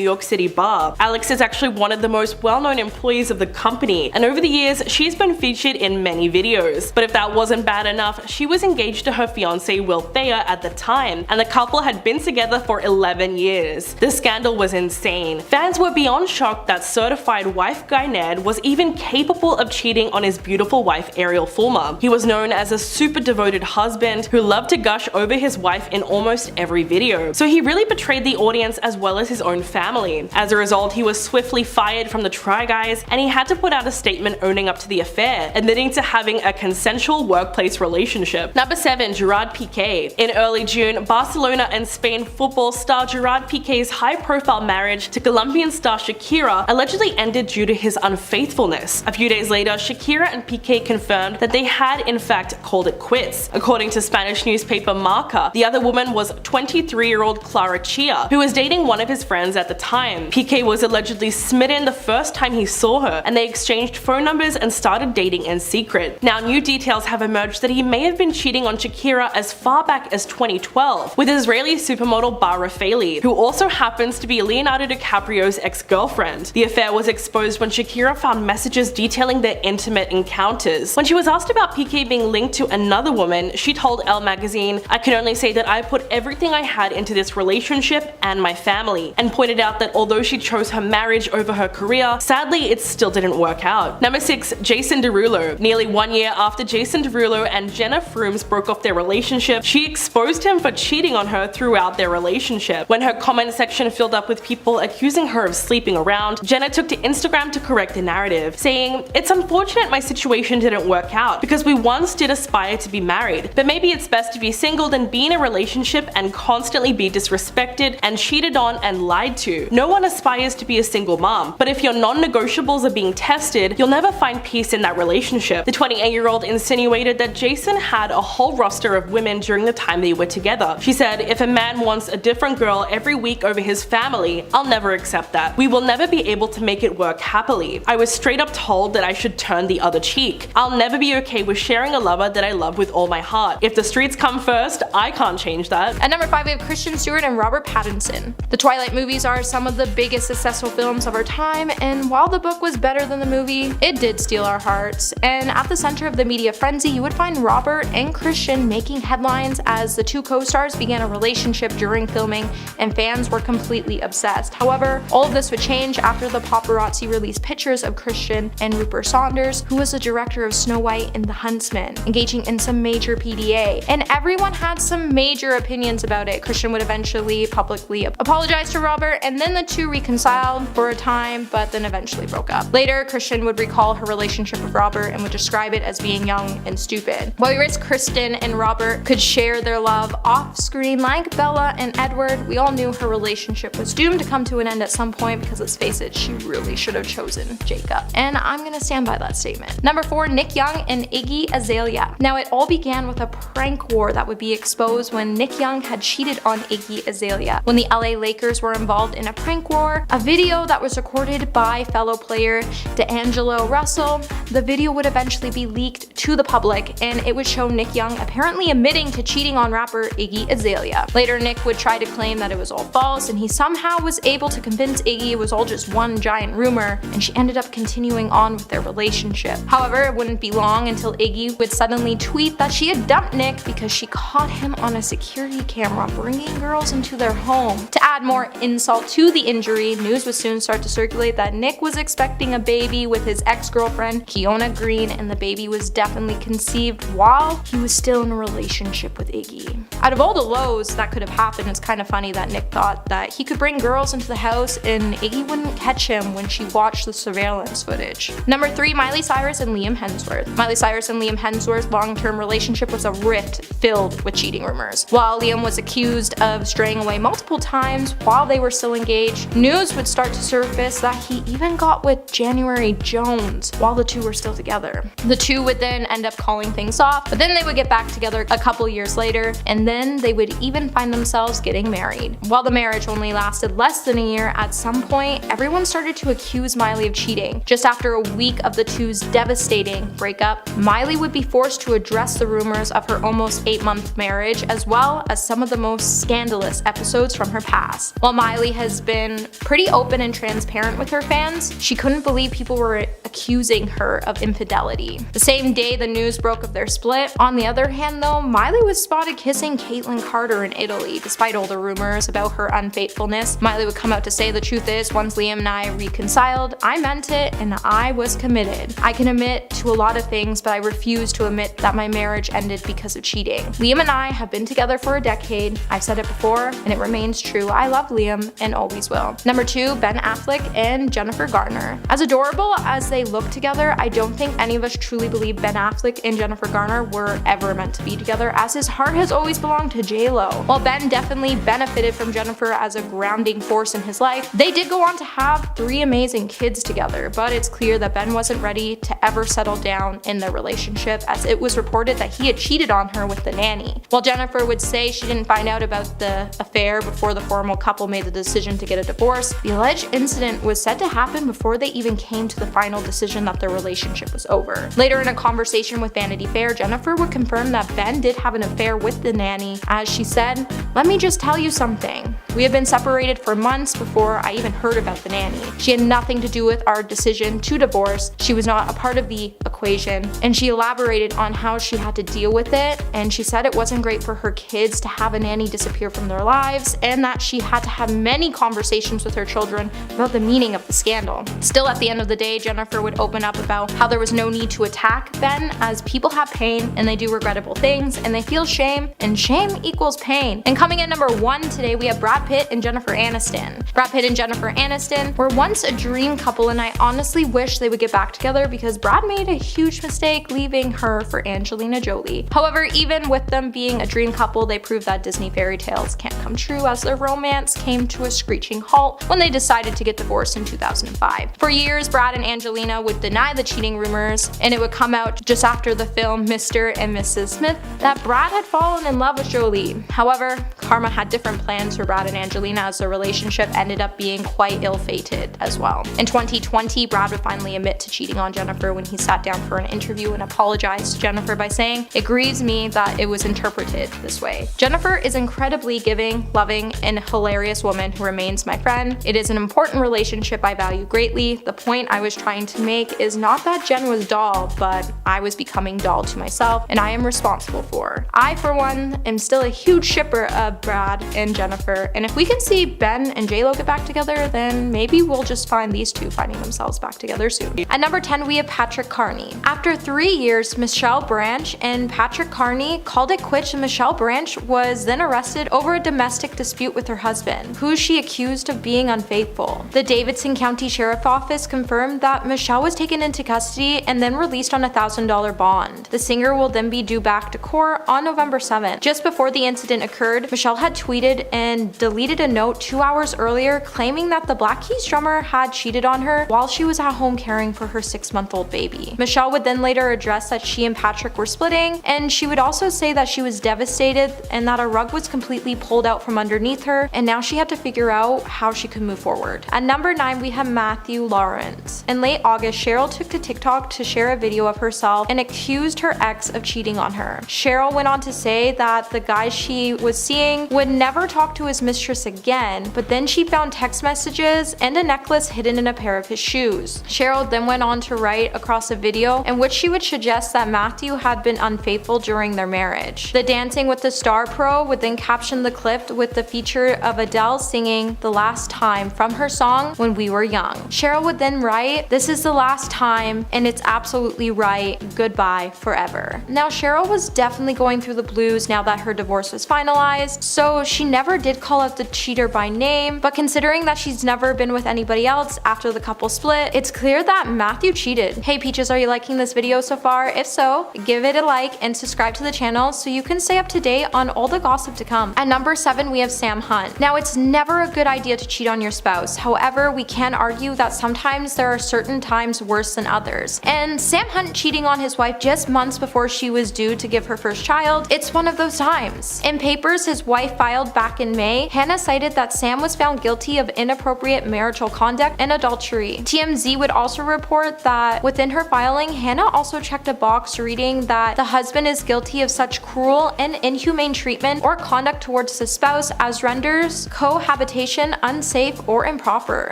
[SPEAKER 2] York City bar. Alex is actually one of the most well-known employees of the company, and over the years she's been featured in many videos. But if that wasn't bad enough, she was engaged to her fiance Will Thayer at the time, and the couple had been together for 11 years. The scandal was insane. Fans were beyond shocked that certified wife guy Ned was even capable of cheating on his beautiful wife Ariel Fulmer. He was known as a super devoted husband who loved to gush over his wife in almost every video, so he really betrayed the audience as well as his own family. As a result, he was swiftly fired from the Try Guys, and he had to put out a statement owning up to the affair, admitting to having a consensual workplace relationship. Number 7, Gerard Piqué. In early June, Barcelona and Spain football star Gerard Piqué's high-profile marriage to Colombian star Shakira allegedly ended due to his unfaithfulness. A few days later, Shakira and Piqué confirmed that they had in fact called it quits. According to Spanish newspaper Marca, the other woman was 23-year-old Clara Chia, who was dating one of his friends at the time. Piqué was allegedly smitten the first time he saw her, and they exchanged phone numbers and started dating in secret. Now, new details have emerged that he may have been cheating on Shakira as far back as 2012 with Israeli supermodel Bar Refaeli, who also happens to be Leonardo DiCaprio's ex-girlfriend. The affair was exposed when Shakira found messages detailing their intimate encounters. When she was asked about Piqué being linked to another woman, she told Elle magazine, "I can only say that I put everything I had into this relationship and my family, and pointed out that although she chose her marriage over her career, sadly it still didn't work out. Number 6. Jason Derulo. Nearly 1 year after Jason Derulo and Jenna Frooms broke off their relationship, she exposed him for cheating on her throughout their relationship. When her comment section filled up with people accusing her of sleeping around, Jenna took to Instagram to correct the narrative, saying, "It's unfortunate my situation didn't work out because we once did aspire to be married, but maybe it's best to be single than be in a relationship and constantly be disrespected and cheated on and lied to. No one aspires to be a single mom, but if your non-negotiables are being tested, you'll never find peace in that relationship." The 28-year-old insinuated that Jason had a whole roster of women during the time they were together. She said, "If a man wants a different girl every week over his family, I'll never accept that. We will never be able to make it work happily. I was straight up told that I should turn the other cheek. I'll never be okay with sharing a lover that I love with all my heart. If the streets come first, I can't change that."
[SPEAKER 1] At number 5, we have Kristen Stewart and Robert Pattinson. The Twilight movies are some of the biggest successful films of our time, and while the book was better than the movie, it did steal our hearts. And at the center of the media frenzy, you would find Robert and Kristen making headlines as the two co-stars began a relationship during filming, and fans were completely obsessed. However, all of this would change after the paparazzi released pictures of Kristen and Rupert Saunders, who was the director of Snow White and the Huntsman, engaging in some major PDA. And everyone had some major opinions about it. Kristen would eventually publicly apologize to Robert, and then the two reconciled for a time, but then eventually broke up. Later, Kristen would recall her relationship with Robert and would describe it as being young and stupid. While we risk Kristen and Robert could share their love off-screen like Bella and Edward, we all knew her relationship was doomed to come to an end at some point because, let's face it, she really should have chosen Jacob. And I'm gonna stand by that statement. Number 4, Nick Young and Iggy Azalea. Now, it all began with a prank war that would be exposed when Nick Young had cheated on Iggy Azalea. When the LA Lakers were involved in a prank war, a video that was recorded by fellow player D'Angelo Russell, the video would eventually be leaked to the public, and it would show Nick Young apparently admitting to cheating on rapper Iggy Azalea. Later, Nick would try to claim that it was all false, and he somehow was able to convince Iggy it was all just one giant rumor, and she ended up continuing on with their relationship. However, it wouldn't be long until Iggy would suddenly tweet that she had dumped Nick because she caught him on a security camera bringing girls into their home. To add more insult to the injury, news would soon start to circulate that Nick was expecting a baby with his ex-girlfriend Kiona Green, and the baby was definitely conceived while he was still in a relationship with Iggy. Out of all the lows that could have happened, it's kind of funny that Nick thought that he could bring girls into the house and Iggy wouldn't catch him when she watched the surveillance footage. Number 3, Miley Cyrus and Liam Hemsworth. Miley Cyrus and Liam Hemsworth's long-term relationship was a rift filled with cheating rumors. While Liam was accused of straying away multiple times while they were still engaged, news would start to surface that he even got with January Jones while the two were still together. The two would then end up calling things off, but then they would get back together a couple years later, and then they would even find themselves getting married. While the marriage only lasted less than a year, at some point, everyone started to accuse Miley of cheating. Just after a week of the two's devastating breakup, Miley would be forced to address the rumors of her almost 8-month marriage, as well as some of the most scandalous episodes from her past. While Miley has been pretty open and transparent with her fans, she couldn't believe people were accusing her of infidelity. The same day the news broke of their split. On the other hand though, Miley was spotted kissing Caitlyn Carter in Italy. Despite all the rumors about her unfaithfulness, Miley would come out to say, "The truth is, once Liam and I reconciled, I meant it and I was committed. I can admit to a lot of things, but I refuse to admit that my marriage ended because of cheating. Liam and I have been together for a decade. I've said it before and it remains true. I love Liam and always will." Number 2, Ben Affleck and Jennifer Garner. As adorable as they look together, I don't think any of us truly believe Ben Affleck and Jennifer Garner were ever meant to be together, as his heart has always belonged to J-Lo. While Ben definitely benefited from Jennifer as a grounding force in his life, they did go on to have 3 amazing kids together, but it's clear that Ben wasn't ready to ever settle down in their relationship, as it was reported that he had cheated on her with the nanny. While Jennifer would say she didn't find out about the affair before the formal couple made the decision to get a divorce, the alleged incident was said to happen before they even came to the final decision decision that their relationship was over. Later in a conversation with Vanity Fair, Jennifer would confirm that Ben did have an affair with the nanny, as she said, "Let me just tell you something. We had been separated for months before I even heard about the nanny. She had nothing to do with our decision to divorce. She was not a part of the equation." And she elaborated on how she had to deal with it, and she said it wasn't great for her kids to have a nanny disappear from their lives, and that she had to have many conversations with her children about the meaning of the scandal. Still, at the end of the day, Jennifer would open up about how there was no need to attack Ben, as people have pain and they do regrettable things and they feel shame, and shame equals pain. And coming in number 1 today, we have Brad Pitt and Jennifer Aniston. Brad Pitt and Jennifer Aniston were once a dream couple, and I honestly wish they would get back together because Brad made a huge mistake leaving her for Angelina Jolie. However, even with them being a dream couple, they proved that Disney fairy tales can't come true, as their romance came to a screeching halt when they decided to get divorced in 2005. For years, Brad and Angelina would deny the cheating rumors, and it would come out just after the film Mr. and Mrs. Smith that Brad had fallen in love with Jolie. However, karma had different plans for Brad and Angelina, as their relationship ended up being quite ill-fated as well. In 2020, Brad would finally admit to cheating on Jennifer when he sat down for an interview and apologized to Jennifer by saying, "It grieves me that it was interpreted this way. Jennifer is incredibly giving, loving, and hilarious woman who remains my friend. It is an important relationship I value greatly. The point I was trying to make is not that Jen was dull, but I was becoming dull to myself, and I am responsible for. I, for one, am still a huge shipper of Brad and Jennifer, and if we can see Ben and JLo get back together, then maybe we'll just find these two finding themselves back together soon." At number 10, we have Patrick Carney. After 3 years, Michelle Branch and Patrick Carney called it quits, and Michelle Branch was then arrested over a domestic dispute with her husband, who she accused of being unfaithful. The Davidson County Sheriff's Office confirmed that Michelle was taken into custody and then released on a $1,000 bond. The singer will then be due back to court on November 7th. Just before the incident occurred, Michelle had tweeted and deleted a note 2 hours earlier claiming that the Black Keys drummer had cheated on her while she was at home caring for her 6-month-old baby. Michelle would then later address that she and Patrick were splitting, and she would also say that she was devastated and that a rug was completely pulled out from underneath her, and now she had to figure out how she could move forward. At number 9, we have Matthew Lawrence. In late August, Cheryl took to TikTok to share a video of herself and accused her ex of cheating on her. Cheryl went on to say that the guy she was seeing would never talk to his mistress again, but then she found text messages and a necklace hidden in a pair of his shoes. Cheryl then went on to write across a video in which she would suggest that Matthew had been unfaithful during their marriage. The Dancing with the Star pro would then caption the clip with the feature of Adele singing "The Last Time" from her song "When We Were Young." Cheryl would then write, "This is the last time, and it's absolutely right. Goodbye forever." Now, Cheryl was definitely going through the blues now that her divorce was finalized, so she never did call out the cheater by name, but considering that she's never been with anybody else after the couple split, it's clear that Matthew cheated. Hey Peaches, are you liking this video so far? If so, give it a like and subscribe to the channel so you can stay up to date on all the gossip to come. At number 7, we have Sam Hunt. Now, it's never a good idea to cheat on your spouse. However, we can argue that sometimes there are certain times worse than others. And Sam Hunt cheating on his wife just months before she was due to give her first child, it's one of those times. In papers his wife filed back in May, Hannah cited that Sam was found guilty of inappropriate marital conduct and adultery. TMZ would also report that within her filing, Hannah also checked a box reading that the husband is guilty of such cruel and inhumane treatment or conduct towards the spouse as renders cohabitation unsafe or improper.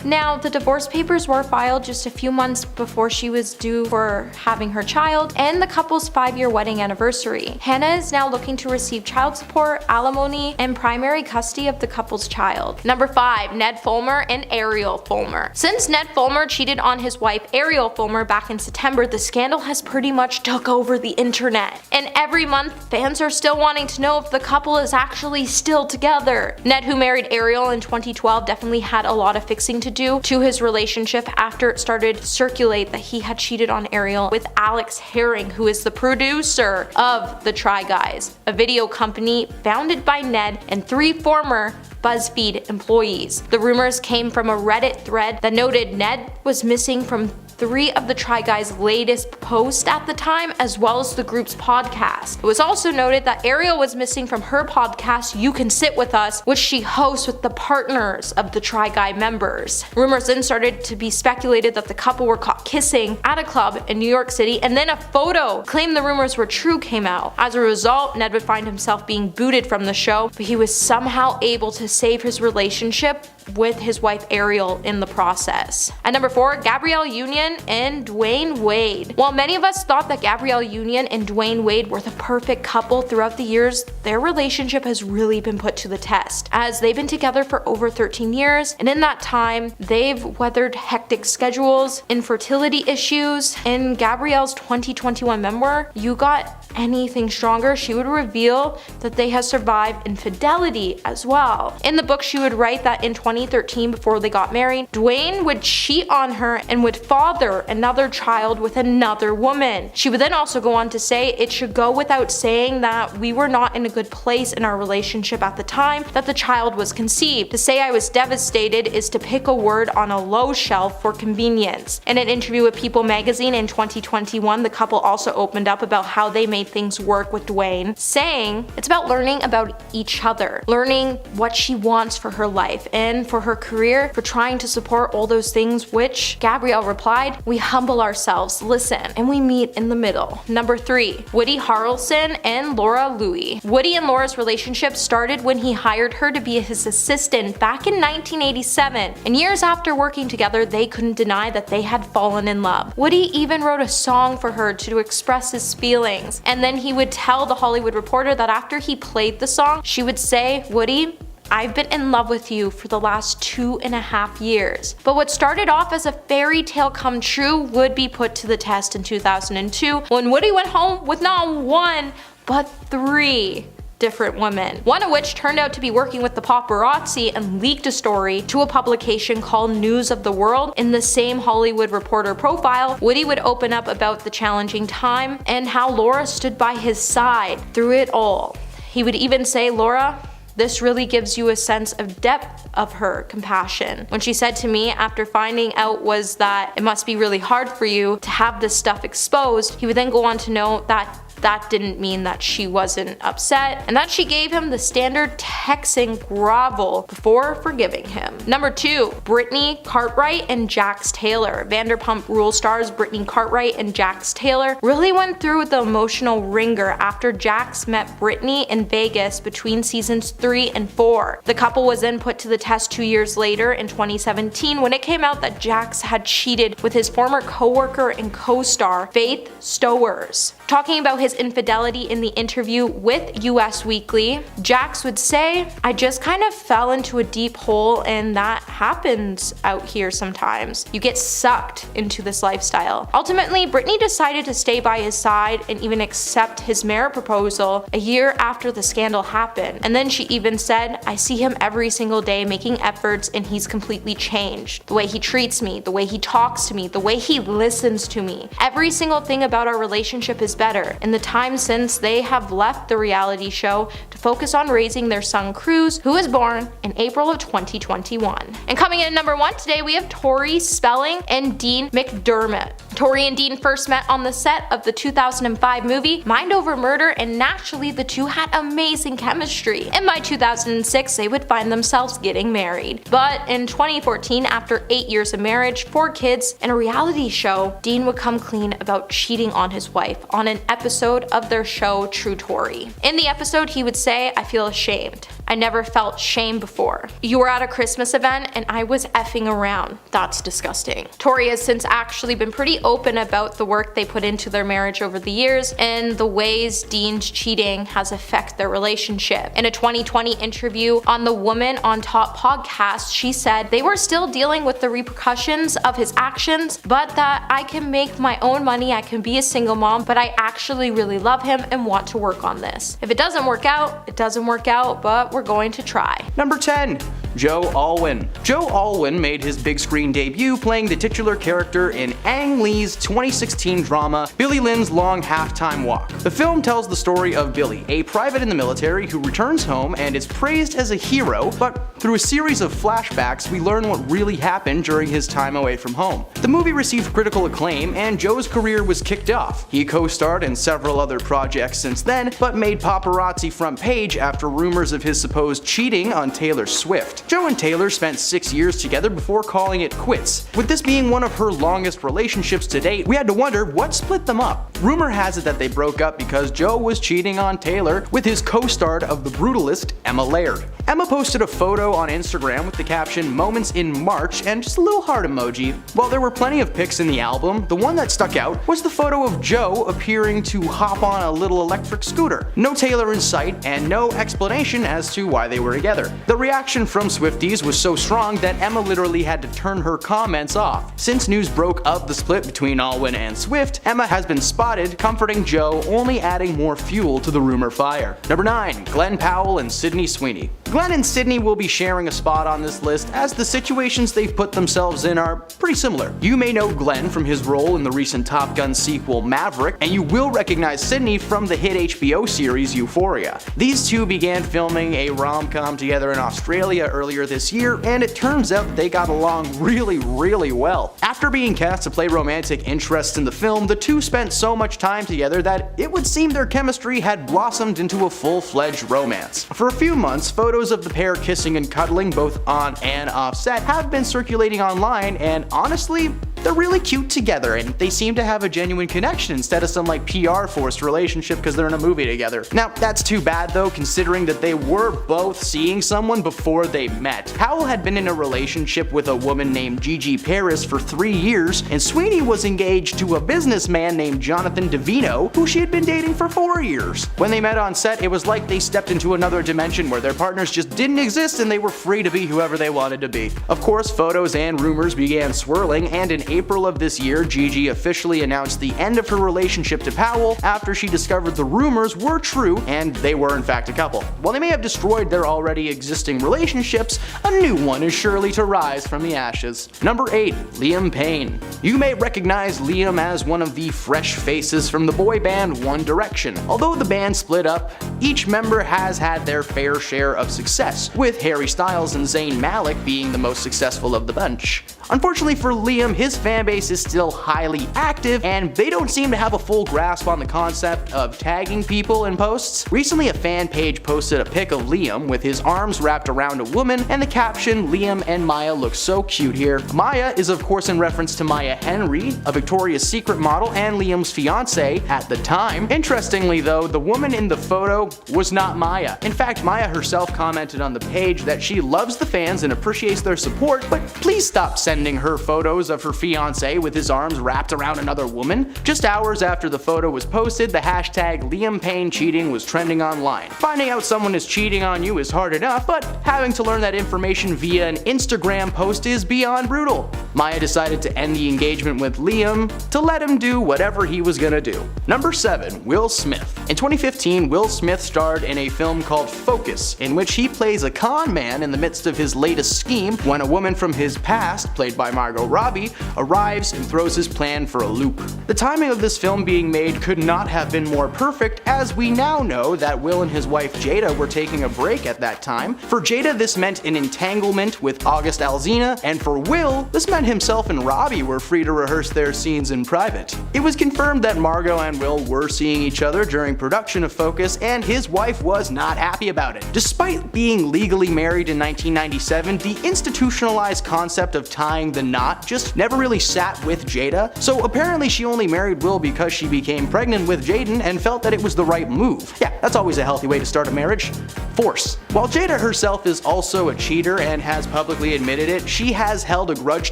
[SPEAKER 1] Now, the divorce papers were filed just a few months before she was due for having her child and the couple's 5-year wedding anniversary. Hannah is now looking to receive child support, alimony, and primary custody of the couple's child. Number 5, Ned Fulmer and Ariel Fulmer. Since Ned Fulmer cheated on his wife Ariel Fulmer back in September, the scandal has pretty much took over the internet. And every month, fans are still wanting to know if the couple is actually still together. Ned, who married Ariel in 2012, definitely had a lot of fixing to do to his relationship after it started to circulate that he had cheated on Ariel with Alex Herring, who is the producer of The Try Guys, a video company founded by Ned and 3 former BuzzFeed employees. The rumors came from a Reddit thread that noted Ned was missing from 3 of the Try Guys' latest posts at the time, as well as the group's podcast. It was also noted that Ariel was missing from her podcast, You Can Sit With Us, which she hosts with the partners of the Try Guy members. Rumors then started to be speculated that the couple were caught kissing at a club in New York City, and then a photo claimed the rumors were true came out. As a result, Ned would find himself being booted from the show, but he was somehow able to save his relationship with his wife Ariel in the process. At number 4, Gabrielle Union and Dwayne Wade. While many of us thought that Gabrielle Union and Dwayne Wade were the perfect couple throughout the years, their relationship has really been put to the test, as they've been together for over 13 years, and in that time, they've weathered hectic schedules, infertility issues. In Gabrielle's 2021 memoir, You Got Anything Stronger, she would reveal that they have survived infidelity as well. In the book, she would write that in 2013, before they got married, Dwayne would cheat on her and would father another child with another woman. She would then also go on to say, it should go without saying that we were not in a good place in our relationship at the time that the child was conceived. To say I was devastated is to pick a word on a low shelf for convenience. In an interview with People magazine in 2021, the couple also opened up about how they made things work with Dwayne, saying it's about learning about each other, learning what she wants for her life and for her career, for trying to support all those things, which Gabrielle replied, we humble ourselves, listen, and we meet in the middle. Number 3, Woody Harrelson and Laura Louie. Woody and Laura's relationship started when he hired her to be his assistant back in 1987, and years after working together, they couldn't deny that they had fallen in love. Woody even wrote a song for her to express his feelings, and then he would tell The Hollywood Reporter that after he played the song, she would say, Woody, I've been in love with you for the last 2.5 years. But what started off as a fairy tale come true would be put to the test in 2002 when Woody went home with not 1, but 3 different women, one of which turned out to be working with the paparazzi and leaked a story to a publication called News of the World. In the same Hollywood Reporter profile, Woody would open up about the challenging time and how Laura stood by his side through it all. He would even say, Laura, this really gives you a sense of depth of her compassion. When she said to me after finding out was that it must be really hard for you to have this stuff exposed, he would then go on to note that that didn't mean that she wasn't upset, and that she gave him the standard Texan grovel before forgiving him. Number 2, Brittany Cartwright and Jax Taylor. Vanderpump Rules stars Brittany Cartwright and Jax Taylor really went through the emotional ringer after Jax met Brittany in Vegas between seasons 3 and 4. The couple was then put to the test 2 years later in 2017 when it came out that Jax had cheated with his former co-worker and co-star Faith Stowers. Talking about his infidelity in the interview with US Weekly, Jax would say, I just kind of fell into a deep hole, and that happens out here sometimes. You get sucked into this lifestyle. Ultimately, Brittany decided to stay by his side and even accept his marriage proposal a year after the scandal happened. And then she even said, I see him every single day making efforts, and he's completely changed. The way he treats me, the way he talks to me, the way he listens to me. Every single thing about our relationship is better. In the time since, they have left the reality show to focus on raising their son Cruz, who was born in April of 2021. And coming in at number 1 today, we have Tori Spelling and Dean McDermott. Tori and Dean first met on the set of the 2005 movie Mind Over Murder, and naturally the two had amazing chemistry. And by 2006, they would find themselves getting married. But in 2014, after 8 years of marriage, 4 kids, and a reality show, Dean would come clean about cheating on his wife on an episode of their show True Tori. In the episode, he would say, I feel ashamed. I never felt shame before. You were at a Christmas event and I was effing around. That's disgusting. Tori has since actually been pretty open about the work they put into their marriage over the years and the ways Dean's cheating has affected their relationship. In a 2020 interview on the Woman on Top podcast, she said they were still dealing with the repercussions of his actions, but that I can make my own money, I can be a single mom, but I actually really love him and want to work on this. If it doesn't work out, it doesn't work out, but we're going to try.
[SPEAKER 3] Number 10. Joe Alwyn. Joe Alwyn made his big screen debut playing the titular character in Ang Lee's 2016 drama Billy Lynn's Long Halftime Walk. The film tells the story of Billy, a private in the military who returns home and is praised as a hero, but through a series of flashbacks we learn what really happened during his time away from home. The movie received critical acclaim and Joe's career was kicked off. He co-starred in several other projects since then, but made paparazzi front page after rumors of his supposed cheating on Taylor Swift. Joe and Taylor spent 6 years together before calling it quits. With this being one of her longest relationships to date, we had to wonder what split them up. Rumor has it that they broke up because Joe was cheating on Taylor with his co-star of The Brutalist, Emma Laird. Emma posted a photo on Instagram with the caption "Moments in March" and just a little heart emoji. While there were plenty of pics in the album, the one that stuck out was the photo of Joe appearing to hop on a little electric scooter. No Taylor in sight and no explanation as to why they were together. The reaction from Swifties was so strong that Emma literally had to turn her comments off. Since news broke of the split between Alwyn and Swift, Emma has been spotted comforting Joe, only adding more fuel to the rumor fire. Number 9. Glenn Powell and Sydney Sweeney. Glenn and Sydney will be sharing a spot on this list as the situations they've put themselves in are pretty similar. You may know Glenn from his role in the recent Top Gun sequel Maverick, and you will recognize Sydney from the hit HBO series Euphoria. These two began filming a rom-com together in Australia earlier this year, and it turns out that they got along really well. After being cast to play romantic interests in the film, the two spent so much time together that it would seem their chemistry had blossomed into a full-fledged romance. For a few months, photos of the pair kissing and cuddling both on and off set have been circulating online, and honestly, they're really cute together and they seem to have a genuine connection instead of some like PR forced relationship because they're in a movie together. Now that's too bad though, considering that they were both seeing someone before they met. Powell had been in a relationship with a woman named Gigi Paris for 3 years, and Sweeney was engaged to a businessman named Jonathan Davino who she had been dating for 4 years. When they met on set, it was like they stepped into another dimension where their partners just didn't exist and they were free to be whoever they wanted to be. Of course, photos and rumors began swirling, and in April of this year, Gigi officially announced the end of her relationship to Powell after she discovered the rumors were true and they were in fact a couple. While they may have destroyed their already existing relationships, a new one is surely to rise from the ashes. Number 8. Liam Payne. You may recognize Liam as one of the fresh faces from the boy band One Direction. Although the band split up, each member has had their fair share of success, with Harry Styles and Zayn Malik being the most successful of the bunch. Unfortunately for Liam, his fanbase is still highly active, and they don't seem to have a full grasp on the concept of tagging people in posts. Recently, a fan page posted a pic of Liam with his arms wrapped around a woman and the caption, "Liam and Maya look so cute here." Maya is of course in reference to Maya Henry, a Victoria's Secret model and Liam's fiance at the time. Interestingly though, the woman in the photo was not Maya. In fact, Maya herself commented on the page that she loves the fans and appreciates their support, but please stop sending her photos of her fiance with his arms wrapped around another woman. Just hours after the photo was posted, the hashtag Liam Payne cheating was trending online. Finding out someone is cheating on you is hard enough, but having to learn that information via an Instagram post is beyond brutal. Maya decided to end the engagement with Liam to let him do whatever he was gonna do. Number 7. Will Smith. In 2015, Will Smith starred in a film called Focus, in which he plays a con man in the midst of his latest scheme when a woman from his past, played by Margot Robbie, arrives and throws his plan for a loop. The timing of this film being made could not have been more perfect, as we now know that Will and his wife Jada were taking a break at that time. For Jada, this meant an entanglement with August Alsina, and for Will, this meant himself and Robbie were free to rehearse their scenes in private. It was confirmed that Margot and Will were seeing each other during production of Focus, and his wife was not happy about it. Despite being legally married in 1997, the institutionalized concept of tying the knot just never really sat with Jada, so apparently she only married Will because she became pregnant with Jaden and felt that it was the right move. Yeah, that's always a healthy way to start a marriage. Force. While Jada herself is also a cheater and has publicly admitted it, she has held a grudge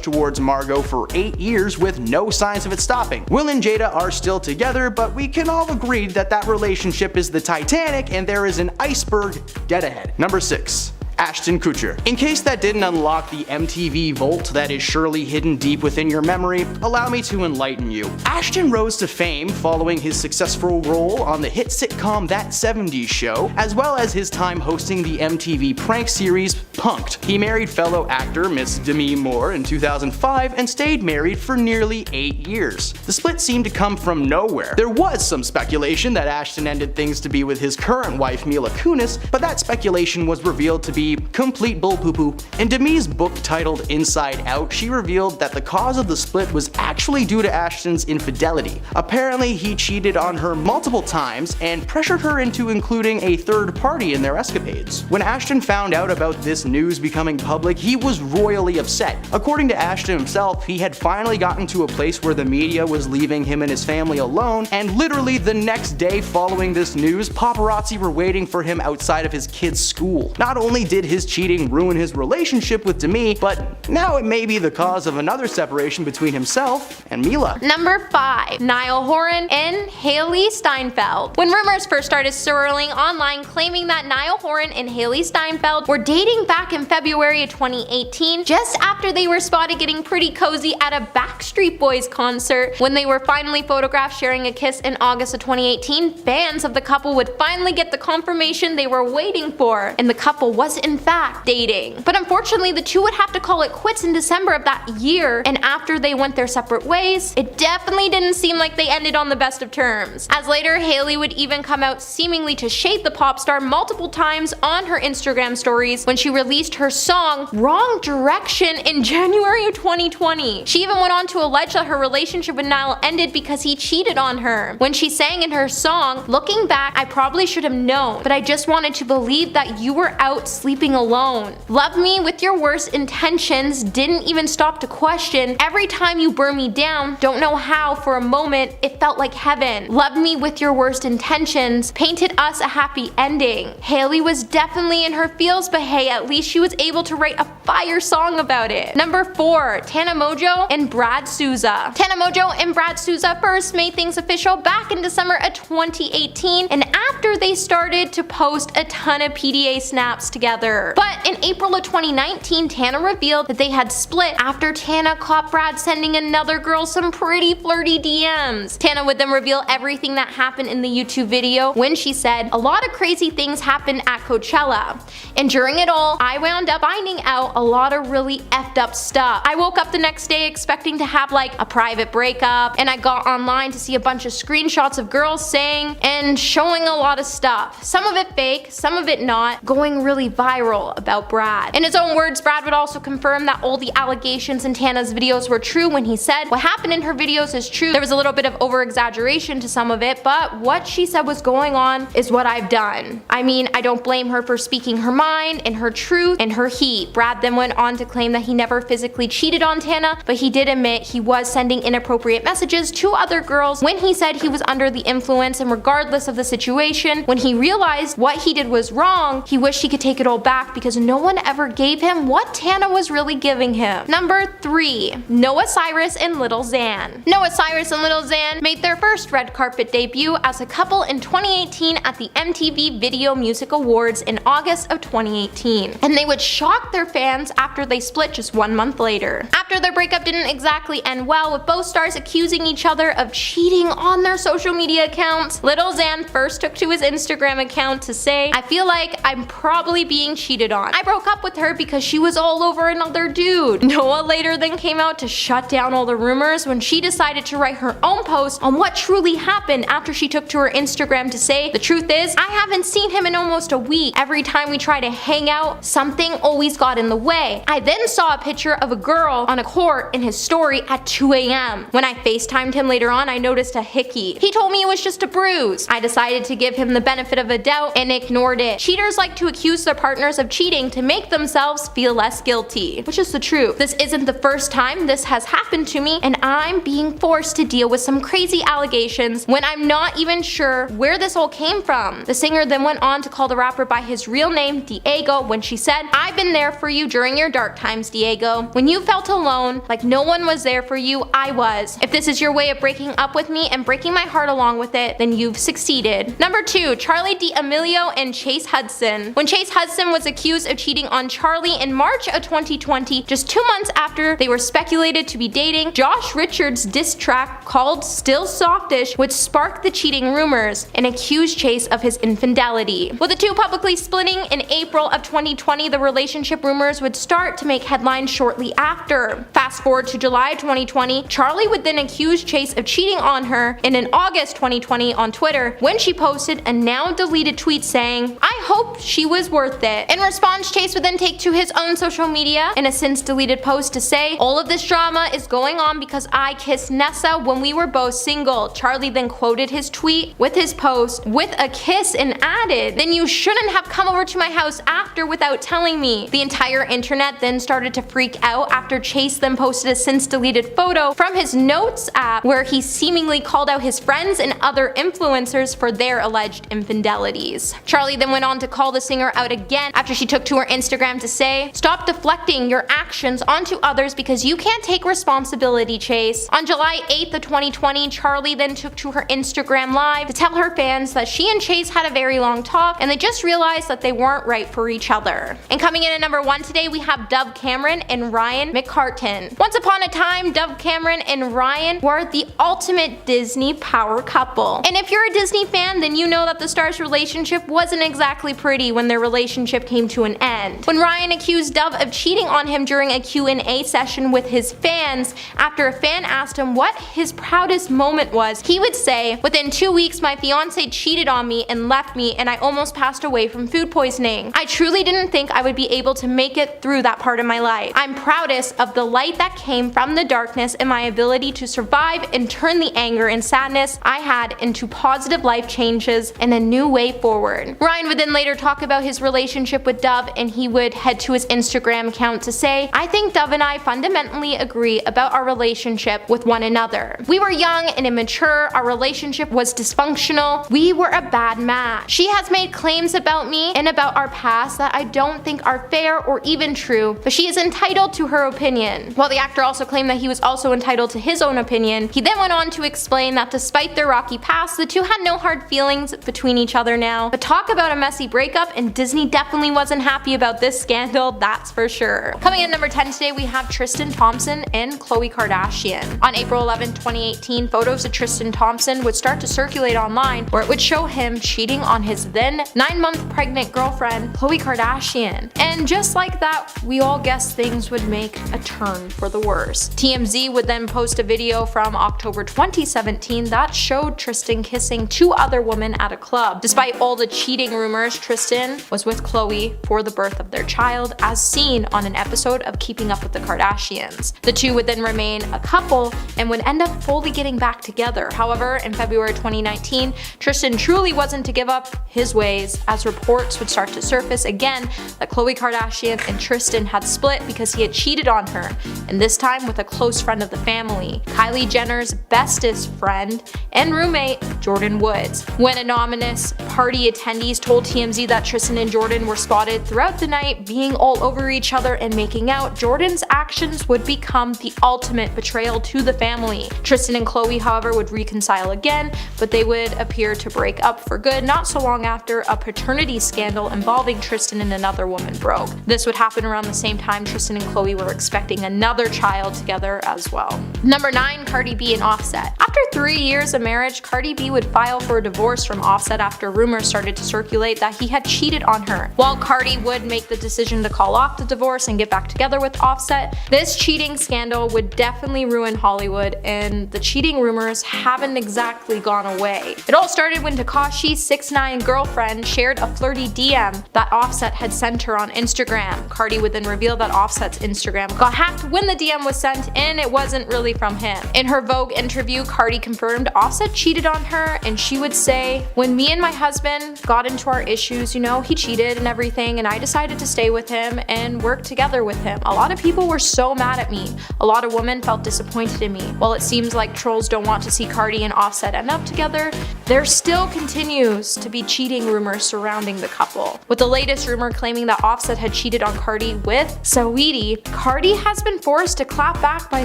[SPEAKER 3] towards Margot for 8 years with no signs of it stopping. Will and Jada are still together, but we can all agree that that relationship is the Titanic and there is an iceberg dead ahead. Number 6. Ashton Kutcher. In case that didn't unlock the MTV vault that is surely hidden deep within your memory, allow me to enlighten you. Ashton rose to fame following his successful role on the hit sitcom That 70s Show, as well as his time hosting the MTV prank series Punk'd. He married fellow actor Miss Demi Moore in 2005 and stayed married for nearly 8 years. The split seemed to come from nowhere. There was some speculation that Ashton ended things to be with his current wife Mila Kunis, but that speculation was revealed to be complete bull poo poo. In Demi's book titled Inside Out, she revealed that the cause of the split was actually due to Ashton's infidelity. Apparently, he cheated on her multiple times and pressured her into including a third party in their escapades. When Ashton found out about this news becoming public, he was royally upset. According to Ashton himself, he had finally gotten to a place where the media was leaving him and his family alone, and literally the next day following this news, paparazzi were waiting for him outside of his kid's school. Not only did his cheating ruin his relationship with Demi, but now it may be the cause of another separation between himself and Mila.
[SPEAKER 1] Number 5. Niall Horan and Hailee Steinfeld. When rumors first started swirling online claiming that Niall Horan and Hailee Steinfeld were dating back in February of 2018, just after they were spotted getting pretty cozy at a Backstreet Boys concert, when they were finally photographed sharing a kiss in August of 2018, fans of the couple would finally get the confirmation they were waiting for, and the couple was in fact dating. But unfortunately, the two would have to call it quits in December of that year, and after they went their separate ways, it definitely didn't seem like they ended on the best of terms. As later, Hailee would even come out seemingly to shade the pop star multiple times on her Instagram stories when she released her song Wrong Direction in January of 2020. She even went on to allege that her relationship with Niall ended because he cheated on her. When she sang in her song, "Looking back, I probably should have known, but I just wanted to believe that you were out sleeping alone. Love me with your worst intentions, didn't even stop to question. Every time you burn me down, don't know how, for a moment, it felt like heaven. Love me with your worst intentions, painted us a happy ending." Hailee was definitely in her feels, but hey, at least she was able to write a fire song about it. Number 4. Tana Mongeau and Brad Souza. Tana Mongeau and Brad Souza first made things official back in December of 2018, and after they started to post a ton of PDA snaps together. But in April of 2019, Tana revealed that they had split after Tana caught Brad sending another girl some pretty flirty DMs. Tana would then reveal everything that happened in the YouTube video when she said, "A lot of crazy things happened at Coachella, and during it all, I wound up finding out a lot of really effed up stuff. I woke up the next day expecting to have like a private breakup, and I got online to see a bunch of screenshots of girls saying and showing a lot of stuff. Some of it fake, some of it not, going really viral about Brad." In his own words, Brad would also confirm that all the allegations in Tana's videos were true when he said what happened in her videos is true. There was a little bit of over-exaggeration to some of it, but what she said was going on is what I've done. I mean, I don't blame her for speaking her mind and her truth and her heat. Brad then went on to claim that he never physically cheated on Tana, but he did admit he was sending inappropriate messages to other girls when he said he was under the influence, and regardless of the situation, when he realized what he did was wrong, he wished he could take it all back because no one ever gave him what Tana was really giving him. Number 3. Noah Cyrus and Lil Xan. Noah Cyrus and Lil Xan made their first red carpet debut as a couple in 2018 at the MTV Video Music Awards in August of 2018, and they would shock their fans after they split just 1 month later. After their breakup didn't exactly end well, with both stars accusing each other of cheating on their social media accounts, Lil Xan first took to his Instagram account to say, "I feel like I'm probably being cheated on. I broke up with her because she was all over another dude." Noah later then came out to shut down all the rumors when she decided to write her own post on what truly happened after she took to her Instagram to say, "The truth is, I haven't seen him in almost a week. Every time we try to hang out, something always got in the way. I then saw a picture of a girl on a court in his story at 2 a.m. When I FaceTimed him later on, I noticed a hickey. He told me it was just a bruise. I decided to give him the benefit of a doubt and ignored it. Cheaters like to accuse their partners of cheating to make themselves feel less guilty," which is the truth. "This isn't the first time this has happened to me, and I'm being forced to deal with some crazy allegations when I'm not even sure where this all came from." The singer then went on to call the rapper by his real name, Diego, when she said, "I've been there for you during your dark times, Diego. When you felt alone, like no one was there for you, I was. If this is your way of breaking up with me and breaking my heart along with it, then you've succeeded." Number 2, Charli D'Amelio and Chase Hudson. When Chase Hudson was accused of cheating on Charli in March of 2020, just 2 months after they were speculated to be dating, Josh Richards' diss track called Still Softish would spark the cheating rumors and accuse Chase of his infidelity. With the two publicly splitting in April of 2020, the relationship rumors would start to make headlines shortly after. Fast forward to July 2020, Charli would then accuse Chase of cheating on her, and in August 2020 on Twitter, when she posted a now deleted tweet saying, "I hope she was worth it." In response, Chase would then take to his own social media in a since deleted post to say, "All of this drama is going on because I kissed Nessa when we were both single." Charli then quoted his tweet with his post with a kiss and added, "Then you shouldn't have come over to my house after without telling me." The entire internet then started to freak out after Chase then posted a since deleted photo from his notes app where he seemingly called out his friends and other influencers for their alleged infidelities. Charli then went on to call the singer out again after she took to her Instagram to say, "Stop deflecting your actions onto others because you can't take responsibility, Chase." On July 8th of 2020, Charli then took to her Instagram live to tell her fans that she and Chase had a very long talk and they just realized that they weren't right for each other. And coming in at number 1 today, we have Dove Cameron and Ryan McCartan. Once upon a time, Dove Cameron and Ryan were the ultimate Disney power couple. And if you're a Disney fan, then you know that the stars' relationship wasn't exactly pretty when their relationship came to an end. When Ryan accused Dove of cheating on him during a Q&A session with his fans, after a fan asked him what his proudest moment was, he would say, "Within 2 weeks, my fiance cheated on me and left me, and I almost passed away from food poisoning. I truly didn't think I would be able to make it through that part of my life. I'm proudest of the light that came from the darkness and my ability to survive and turn the anger and sadness I had into positive life changes and a new way forward." Ryan would then later talk about his relationship with Dove, and he would head to his Instagram account to say, "I think Dove and I fundamentally agree about our relationship with one another. We were young and immature, our relationship was dysfunctional, we were a bad match. She has made claims about me and about our past that I don't think are fair or even true, but she is entitled to her opinion." While the actor also claimed that he was also entitled to his own opinion, he then went on to explain that despite their rocky past, the two had no hard feelings between each other now. But talk about a messy breakup, and Disney definitely wasn't happy about this scandal, that's for sure. Coming in number 10 today, we have Tristan Thompson and Khloe Kardashian. On April 11, 2018, photos of Tristan Thompson would start to circulate online where it would show him cheating on his then 9-month pregnant girlfriend, Khloe Kardashian. And just like that, we all guessed things would make a turn for the worse. TMZ would then post a video from October 2017 that showed Tristan kissing 2 other women at a club. Despite all the cheating rumors, Tristan was with Khloe for the birth of their child, as seen on an episode of Keeping Up with the Kardashians. The two would then remain a couple and would end up fully getting back together. However, in February 2019, Tristan truly wasn't to give up his ways, as reports would start to surface again that Khloe Kardashian and Tristan had split because he had cheated on her, and this time with a close friend of the family, Kylie Jenner's bestest friend and roommate, Jordan Woods. When anonymous party attendees told TMZ that Tristan and Jordan were spotted throughout the night being all over each other and making out, Jordan's actions would become the ultimate betrayal to the family. Tristan and Khloe, however, would reconcile again, but they would appear to break up for good not so long after a paternity scandal involving Tristan and another woman broke. This would happen around the same time Tristan and Khloe were expecting another child together as well. Number 9, Cardi B and Offset. After 3 years of marriage, Cardi B would file for a divorce from Offset after rumors started to circulate that he had cheated on her. While Cardi would make the decision to call off the divorce and get back together with Offset, this cheating scandal would definitely ruin Hollywood, and the cheating rumors haven't exactly gone away. It all started when Tekashi's 6ix9ine girlfriend shared a flirty DM that Offset had sent her on Instagram. Cardi would then reveal that Offset's Instagram got hacked when the DM was sent, and it wasn't really from him. In her Vogue interview, Cardi confirmed Offset cheated on her, and she would say, "When me and my husband got into our issues, he cheated and everything, and I decided to stay with him and work together with him. A lot of people were so mad at me. A lot of women felt disappointed in me. While it seems like trolls don't want to see Cardi and Offset end up together, there still continues to be cheating rumors surrounding the couple." With the latest rumor claiming that Offset had cheated on Cardi with Saweetie, Cardi has been forced to clap back by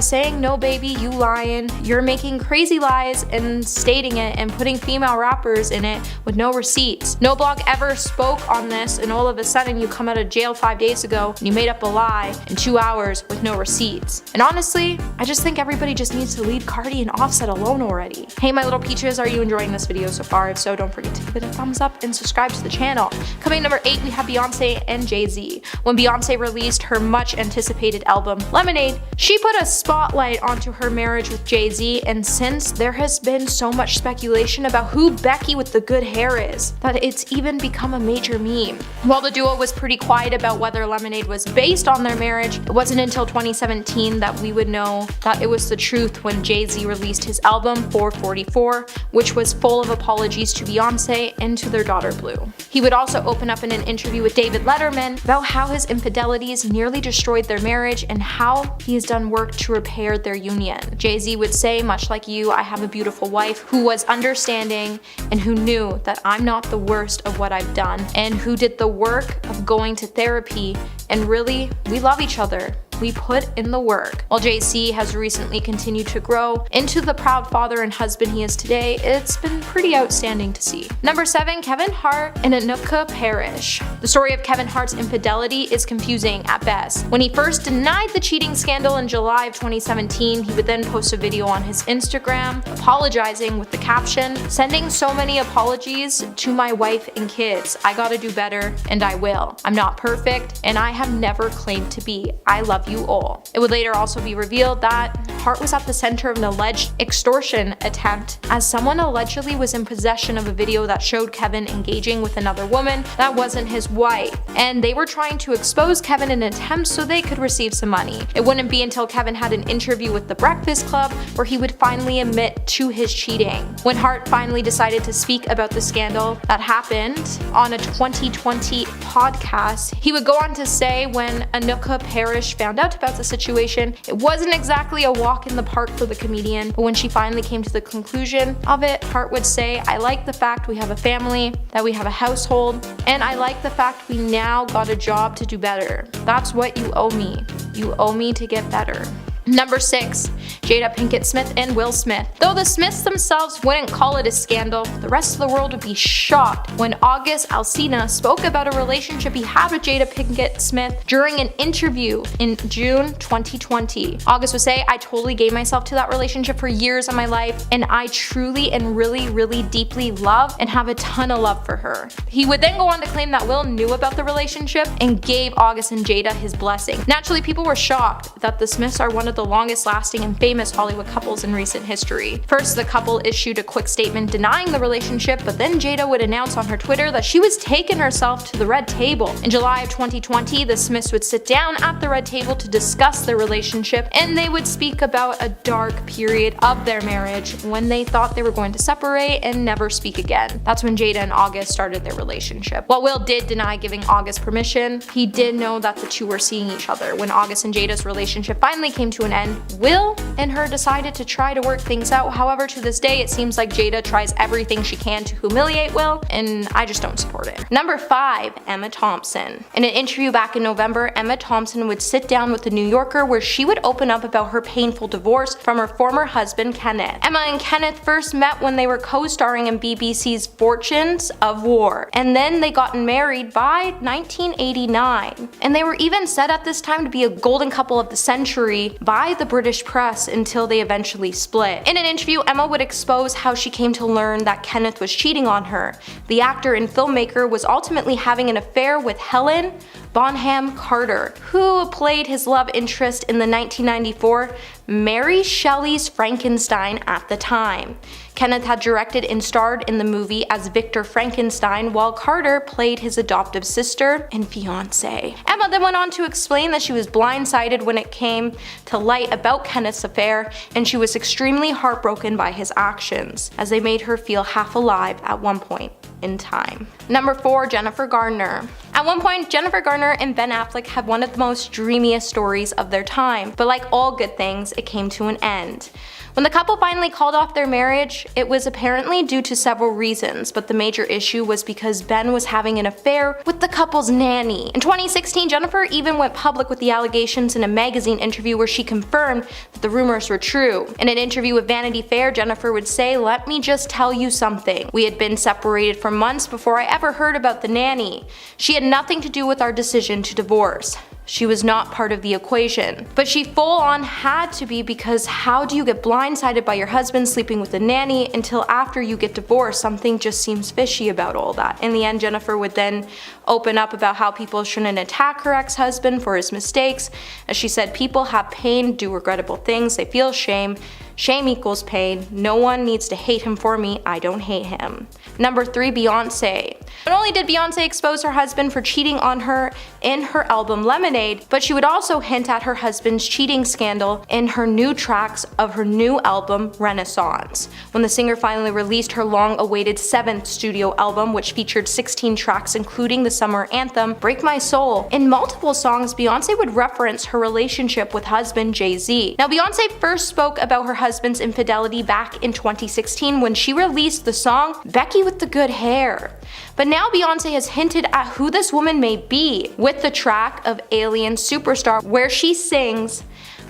[SPEAKER 1] saying, "No baby, you lying. You're making crazy lies and stating it and putting female rappers hours in it with no receipts. No blog ever spoke on this, and all of a sudden you come out of jail 5 days ago and you made up a lie in 2 hours with no receipts. And honestly, I just think everybody just needs to leave Cardi and Offset alone already. Hey my little peaches, are you enjoying this video so far? If so, don't forget to give it a thumbs up and subscribe to the channel. Coming number 8, we have Beyonce and Jay-Z. When Beyonce released her much anticipated album Lemonade, she put a spotlight onto her marriage with Jay-Z, and since there has been so much speculation about who Becky with the good hair is, that it's even become a major meme. While the duo was pretty quiet about whether Lemonade was based on their marriage, it wasn't until 2017 that we would know that it was the truth when Jay-Z released his album 444, which was full of apologies to Beyonce and to their daughter Blue. He would also open up in an interview with David Letterman about how his infidelities nearly destroyed their marriage and how he has done work to repair their union. Jay-Z would say, much like you, I have a beautiful wife who was understanding and who knew that I'm not the worst of what I've done, and who did the work of going to therapy, and really, we love each other. We put in the work. While Jay-Z has recently continued to grow into the proud father and husband he is today, it's been pretty outstanding to see. Number 7, Kevin Hart and Anuka Parrish. The story of Kevin Hart's infidelity is confusing at best. When he first denied the cheating scandal in July of 2017, he would then post a video on his Instagram apologizing with the caption, "Sending so many apologies to my wife and kids. I gotta do better, and I will. I'm not perfect, and I have never claimed to be. I love you all." It would later also be revealed that Hart was at the center of an alleged extortion attempt, as someone allegedly was in possession of a video that showed Kevin engaging with another woman that wasn't his wife, and they were trying to expose Kevin in an attempt so they could receive some money. It wouldn't be until Kevin had an interview with The Breakfast Club where he would finally admit to his cheating. When Hart finally decided to speak about the scandal that happened on a 2020 podcast, he would go on to say when Anuka Parrish found out about the situation, it wasn't exactly a walk in the park for the comedian, but when she finally came to the conclusion of it, Hart would say, "I like the fact we have a family, that we have a household, and I like the fact we now got a job to do better. That's what you owe me. You owe me to get better." Number 6, Jada Pinkett Smith and Will Smith. Though the Smiths themselves wouldn't call it a scandal, the rest of the world would be shocked when August Alsina spoke about a relationship he had with Jada Pinkett Smith during an interview in June 2020. August would say, "I totally gave myself to that relationship for years of my life, and I truly and really deeply love and have a ton of love for her." He would then go on to claim that Will knew about the relationship and gave August and Jada his blessing. Naturally, people were shocked that the Smiths are one of the longest lasting and famous Hollywood couples in recent history. First, the couple issued a quick statement denying the relationship, but then Jada would announce on her Twitter that she was taking herself to the red table. In July of 2020, the Smiths would sit down at the red table to discuss their relationship, and they would speak about a dark period of their marriage when they thought they were going to separate and never speak again. That's when Jada and August started their relationship. While Will did deny giving August permission, he did know that the two were seeing each other. When August and Jada's relationship finally came to an end, Will and her decided to try to work things out. However, to this day, it seems like Jada tries everything she can to humiliate Will, and I just don't support it. Number 5, Emma Thompson. In an interview back in November, Emma Thompson would sit down with The New Yorker where she would open up about her painful divorce from her former husband, Kenneth. Emma and Kenneth first met when they were co-starring in BBC's Fortunes of War, and then they got married by 1989. And they were even said at this time to be a golden couple of the century by the British press until they eventually split. In an interview, Emma would expose how she came to learn that Kenneth was cheating on her. The actor and filmmaker was ultimately having an affair with Helen Bonham Carter, who played his love interest in the 1994 Mary Shelley's Frankenstein at the time. Kenneth had directed and starred in the movie as Victor Frankenstein, while Carter played his adoptive sister and fiancé. Emma then went on to explain that she was blindsided when it came to light about Kenneth's affair, and she was extremely heartbroken by his actions, as they made her feel half alive at one point in time. Number 4, Jennifer Garner. At one point, Jennifer Garner and Ben Affleck had one of the most dreamiest stories of their time, but like all good things, it came to an end. When the couple finally called off their marriage, it was apparently due to several reasons, but the major issue was because Ben was having an affair with the couple's nanny. In 2016, Jennifer even went public with the allegations in a magazine interview where she confirmed that the rumors were true. In an interview with Vanity Fair, Jennifer would say, "Let me just tell you something. We had been separated for months before I ever heard about the nanny. She had nothing to do with our decision to divorce. She was not part of the equation. But she full on had to be, because how do you get blindsided by your husband sleeping with a nanny until after you get divorced? Something just seems fishy about all that." In the end, Jennifer would then open up about how people shouldn't attack her ex-husband for his mistakes. As she said, "People have pain, do regrettable things, they feel shame. Shame equals pain. No one needs to hate him for me. I don't hate him." Number 3, Beyonce. Not only did Beyonce expose her husband for cheating on her in her album Lemonade, but she would also hint at her husband's cheating scandal in her new tracks of her new album Renaissance. When the singer finally released her long-awaited 7th studio album, which featured 16 tracks including the summer anthem Break My Soul, in multiple songs Beyonce would reference her relationship with husband Jay-Z. Now, Beyonce first spoke about her husband's infidelity back in 2016 when she released the song Becky with the Good Hair. But now Beyonce has hinted at who this woman may be with the track of Alien Superstar, where she sings,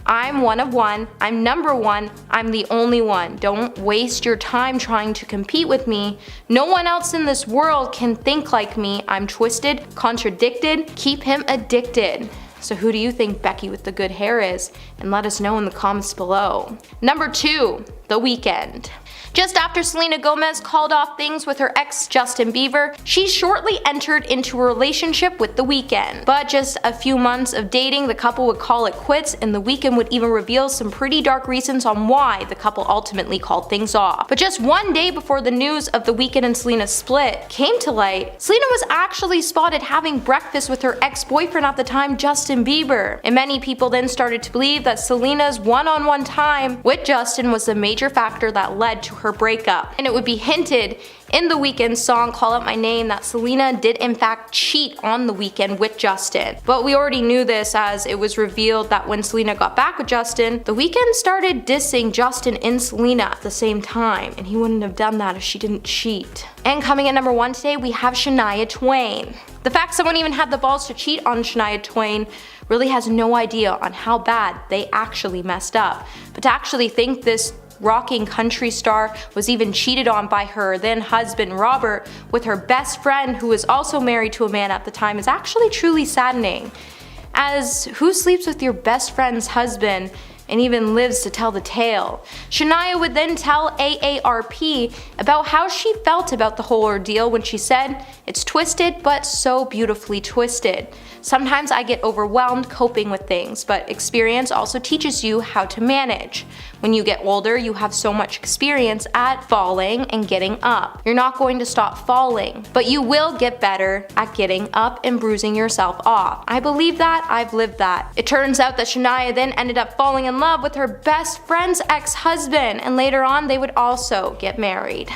[SPEAKER 1] "I'm one of one, I'm number one, I'm the only one. Don't waste your time trying to compete with me. No one else in this world can think like me. I'm twisted, contradicted, keep him addicted." So who do you think Becky with the good hair is? And let us know in the comments below. Number 2, The Weeknd. Just after Selena Gomez called off things with her ex Justin Bieber, she shortly entered into a relationship with The Weeknd. But just a few months of dating, the couple would call it quits, and The Weeknd would even reveal some pretty dark reasons on why the couple ultimately called things off. But just one day before the news of The Weeknd and Selena's split came to light, Selena was actually spotted having breakfast with her ex-boyfriend at the time, Justin Bieber. And many people then started to believe that Selena's one-on-one time with Justin was the major factor that led to her breakup. And it would be hinted in The Weeknd's song Call Out My Name that Selena did in fact cheat on The Weeknd with Justin. But we already knew this, as it was revealed that when Selena got back with Justin, The Weeknd started dissing Justin and Selena at the same time, and he wouldn't have done that if she didn't cheat. And coming at number 1 today, we have Shania Twain. The fact someone even had the balls to cheat on Shania Twain really has no idea on how bad they actually messed up. But to actually think this rocking country star was even cheated on by her then husband Robert with her best friend, who was also married to a man at the time, is actually truly saddening. As who sleeps with your best friend's husband and even lives to tell the tale? Shania would then tell AARP about how she felt about the whole ordeal when she said, "It's twisted, but so beautifully twisted. Sometimes I get overwhelmed coping with things, but experience also teaches you how to manage. When you get older, you have so much experience at falling and getting up. You're not going to stop falling, but you will get better at getting up and bruising yourself off. I believe that, I've lived that." It turns out that Shania then ended up falling in love with her best friend's ex-husband, and later on they would also get married.